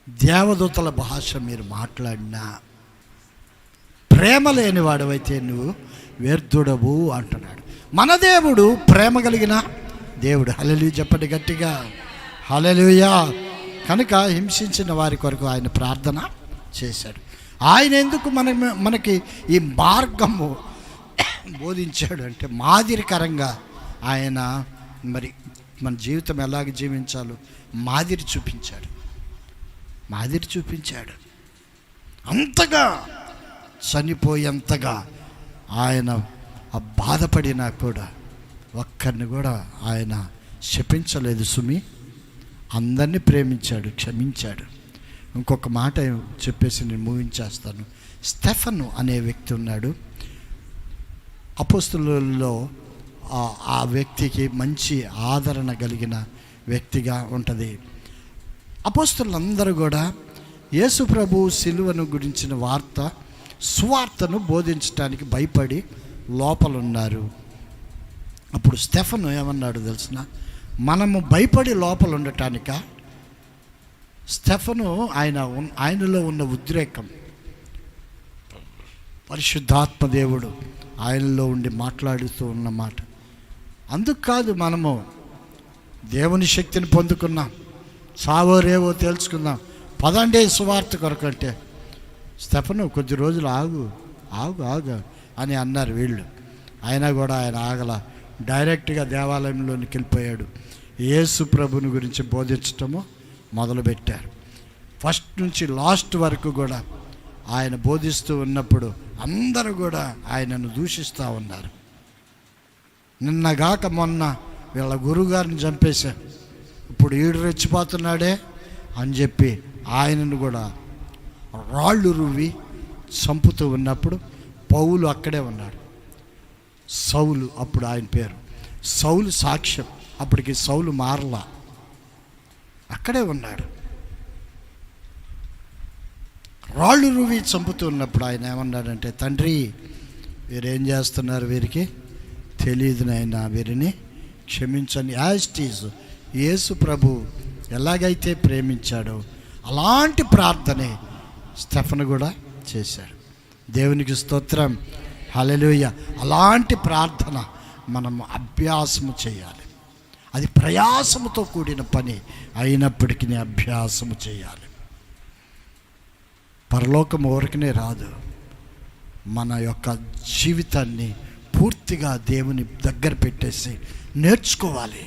దేవదూతల భాష మీరు మాట్లాడినా ప్రేమ లేని వాడవైతే నువ్వు వ్యర్థుడవు అంటున్నాడు. మన దేవుడు ప్రేమ కలిగిన దేవుడు. హల్లెలూయా చెప్పండి గట్టిగా, హల్లెలూయా. కనుక హింసించిన వారి కొరకు ఆయన ప్రార్థన చేశాడు. ఆయన ఎందుకు మనకి ఈ మార్గము బోధించాడు అంటే, మాదిరికరంగా ఆయన మరి మన జీవితం ఎలాగ జీవించాలో మాదిరి చూపించాడు. మాదిరి చూపించాడు. అంతగా చనిపోయేంతగా ఆయన బాధపడినా కూడా ఒక్కరిని కూడా ఆయన శపించలేదు సుమి. అందరినీ ప్రేమించాడు, క్షమించాడు. ఇంకొక మాట చెప్పేసి నేను ముగించేస్తాను. స్టెఫను అనే వ్యక్తి ఉన్నాడు. అపోస్తులలో ఆ వ్యక్తికి మంచి ఆదరణ కలిగిన వ్యక్తిగా ఉంటుంది. అపోస్తలులందరూ కూడా యేసు ప్రభు సిలువను గురించిన సువార్తను బోధించడానికి భయపడి లోపలున్నారు. అప్పుడు స్టెఫను ఏమన్నాడు తెలిసిన, మనము భయపడి లోపల ఉండటానిక? స్టెఫను ఆయనలో ఉన్న ఉద్రేకం, పరిశుద్ధాత్మ దేవుడు ఆయనలో ఉండి మాట్లాడుతూ ఉన్నమాట. అందుకు కాదు, మనము దేవుని శక్తిని పొందుకున్నాం, చావో రేవో తెలుసుకుందాం, పదండి సువార్త కొరకంటే, స్టెఫను కొద్ది రోజులు ఆగు అని అన్నారు వీళ్ళు. అయినా కూడా ఆయన ఆగల, డైరెక్ట్గా దేవాలయంలోనికి వెళ్ళిపోయాడు. యేసు ప్రభుని గురించి బోధించటము మొదలుపెట్టారు. ఫస్ట్ నుంచి లాస్ట్ వరకు కూడా ఆయన బోధిస్తూ ఉన్నప్పుడు అందరూ కూడా ఆయనను దూషిస్తూ ఉన్నారు. నిన్నగాక మొన్న వీళ్ళ గురువుగారిని చంపేశారు, ఇప్పుడు ఈడు రెచ్చిపోతున్నాడే అని చెప్పి ఆయనను కూడా రాళ్ళు రువ్వి చంపుతూ ఉన్నప్పుడు పౌలు అక్కడే ఉన్నాడు. సౌలు అప్పుడు ఆయన పేరు, సౌలు సాక్ష్యం. అప్పటికి సౌలు మారలా, అక్కడే ఉన్నాడు. రాళ్ళు రువ్వి చంపుతూ ఉన్నప్పుడు ఆయన ఏమన్నాడంటే, తండ్రి వీరేం చేస్తున్నారు, వీరికి తెలియదు నాయనా, వీరిని క్షమించండి. యాజ్ ఇట్ ఈజ్ యేసు ప్రభు ఎలాగైతే ప్రేమించాడో అలాంటి ప్రార్థనే స్టెఫను కూడా చేశాడు. దేవునికి స్తోత్రం, హల్లెలూయా. అలాంటి ప్రార్థన మనం అభ్యాసము చేయాలి. అది ప్రయాసముతో కూడిన పని అయినప్పటికీ అభ్యాసము చేయాలి. పరలోకం ఊరికనే రాదు. మన యొక్క జీవితాన్ని పూర్తిగా దేవుని దగ్గర పెట్టేసి నేర్చుకోవాలి.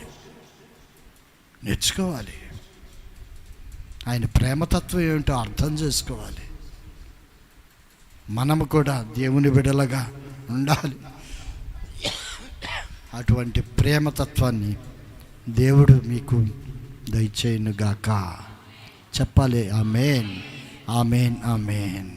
ఆయన ప్రేమతత్వం ఏమిటో అర్థం చేసుకోవాలి. మనము కూడా దేవుని బిడ్డలుగా ఉండాలి. అటువంటి ప్రేమతత్వాన్ని దేవుడు మీకు దయచేయునుగాక. చెప్పాలి ఆమేన్, ఆమేన్, ఆమేన్.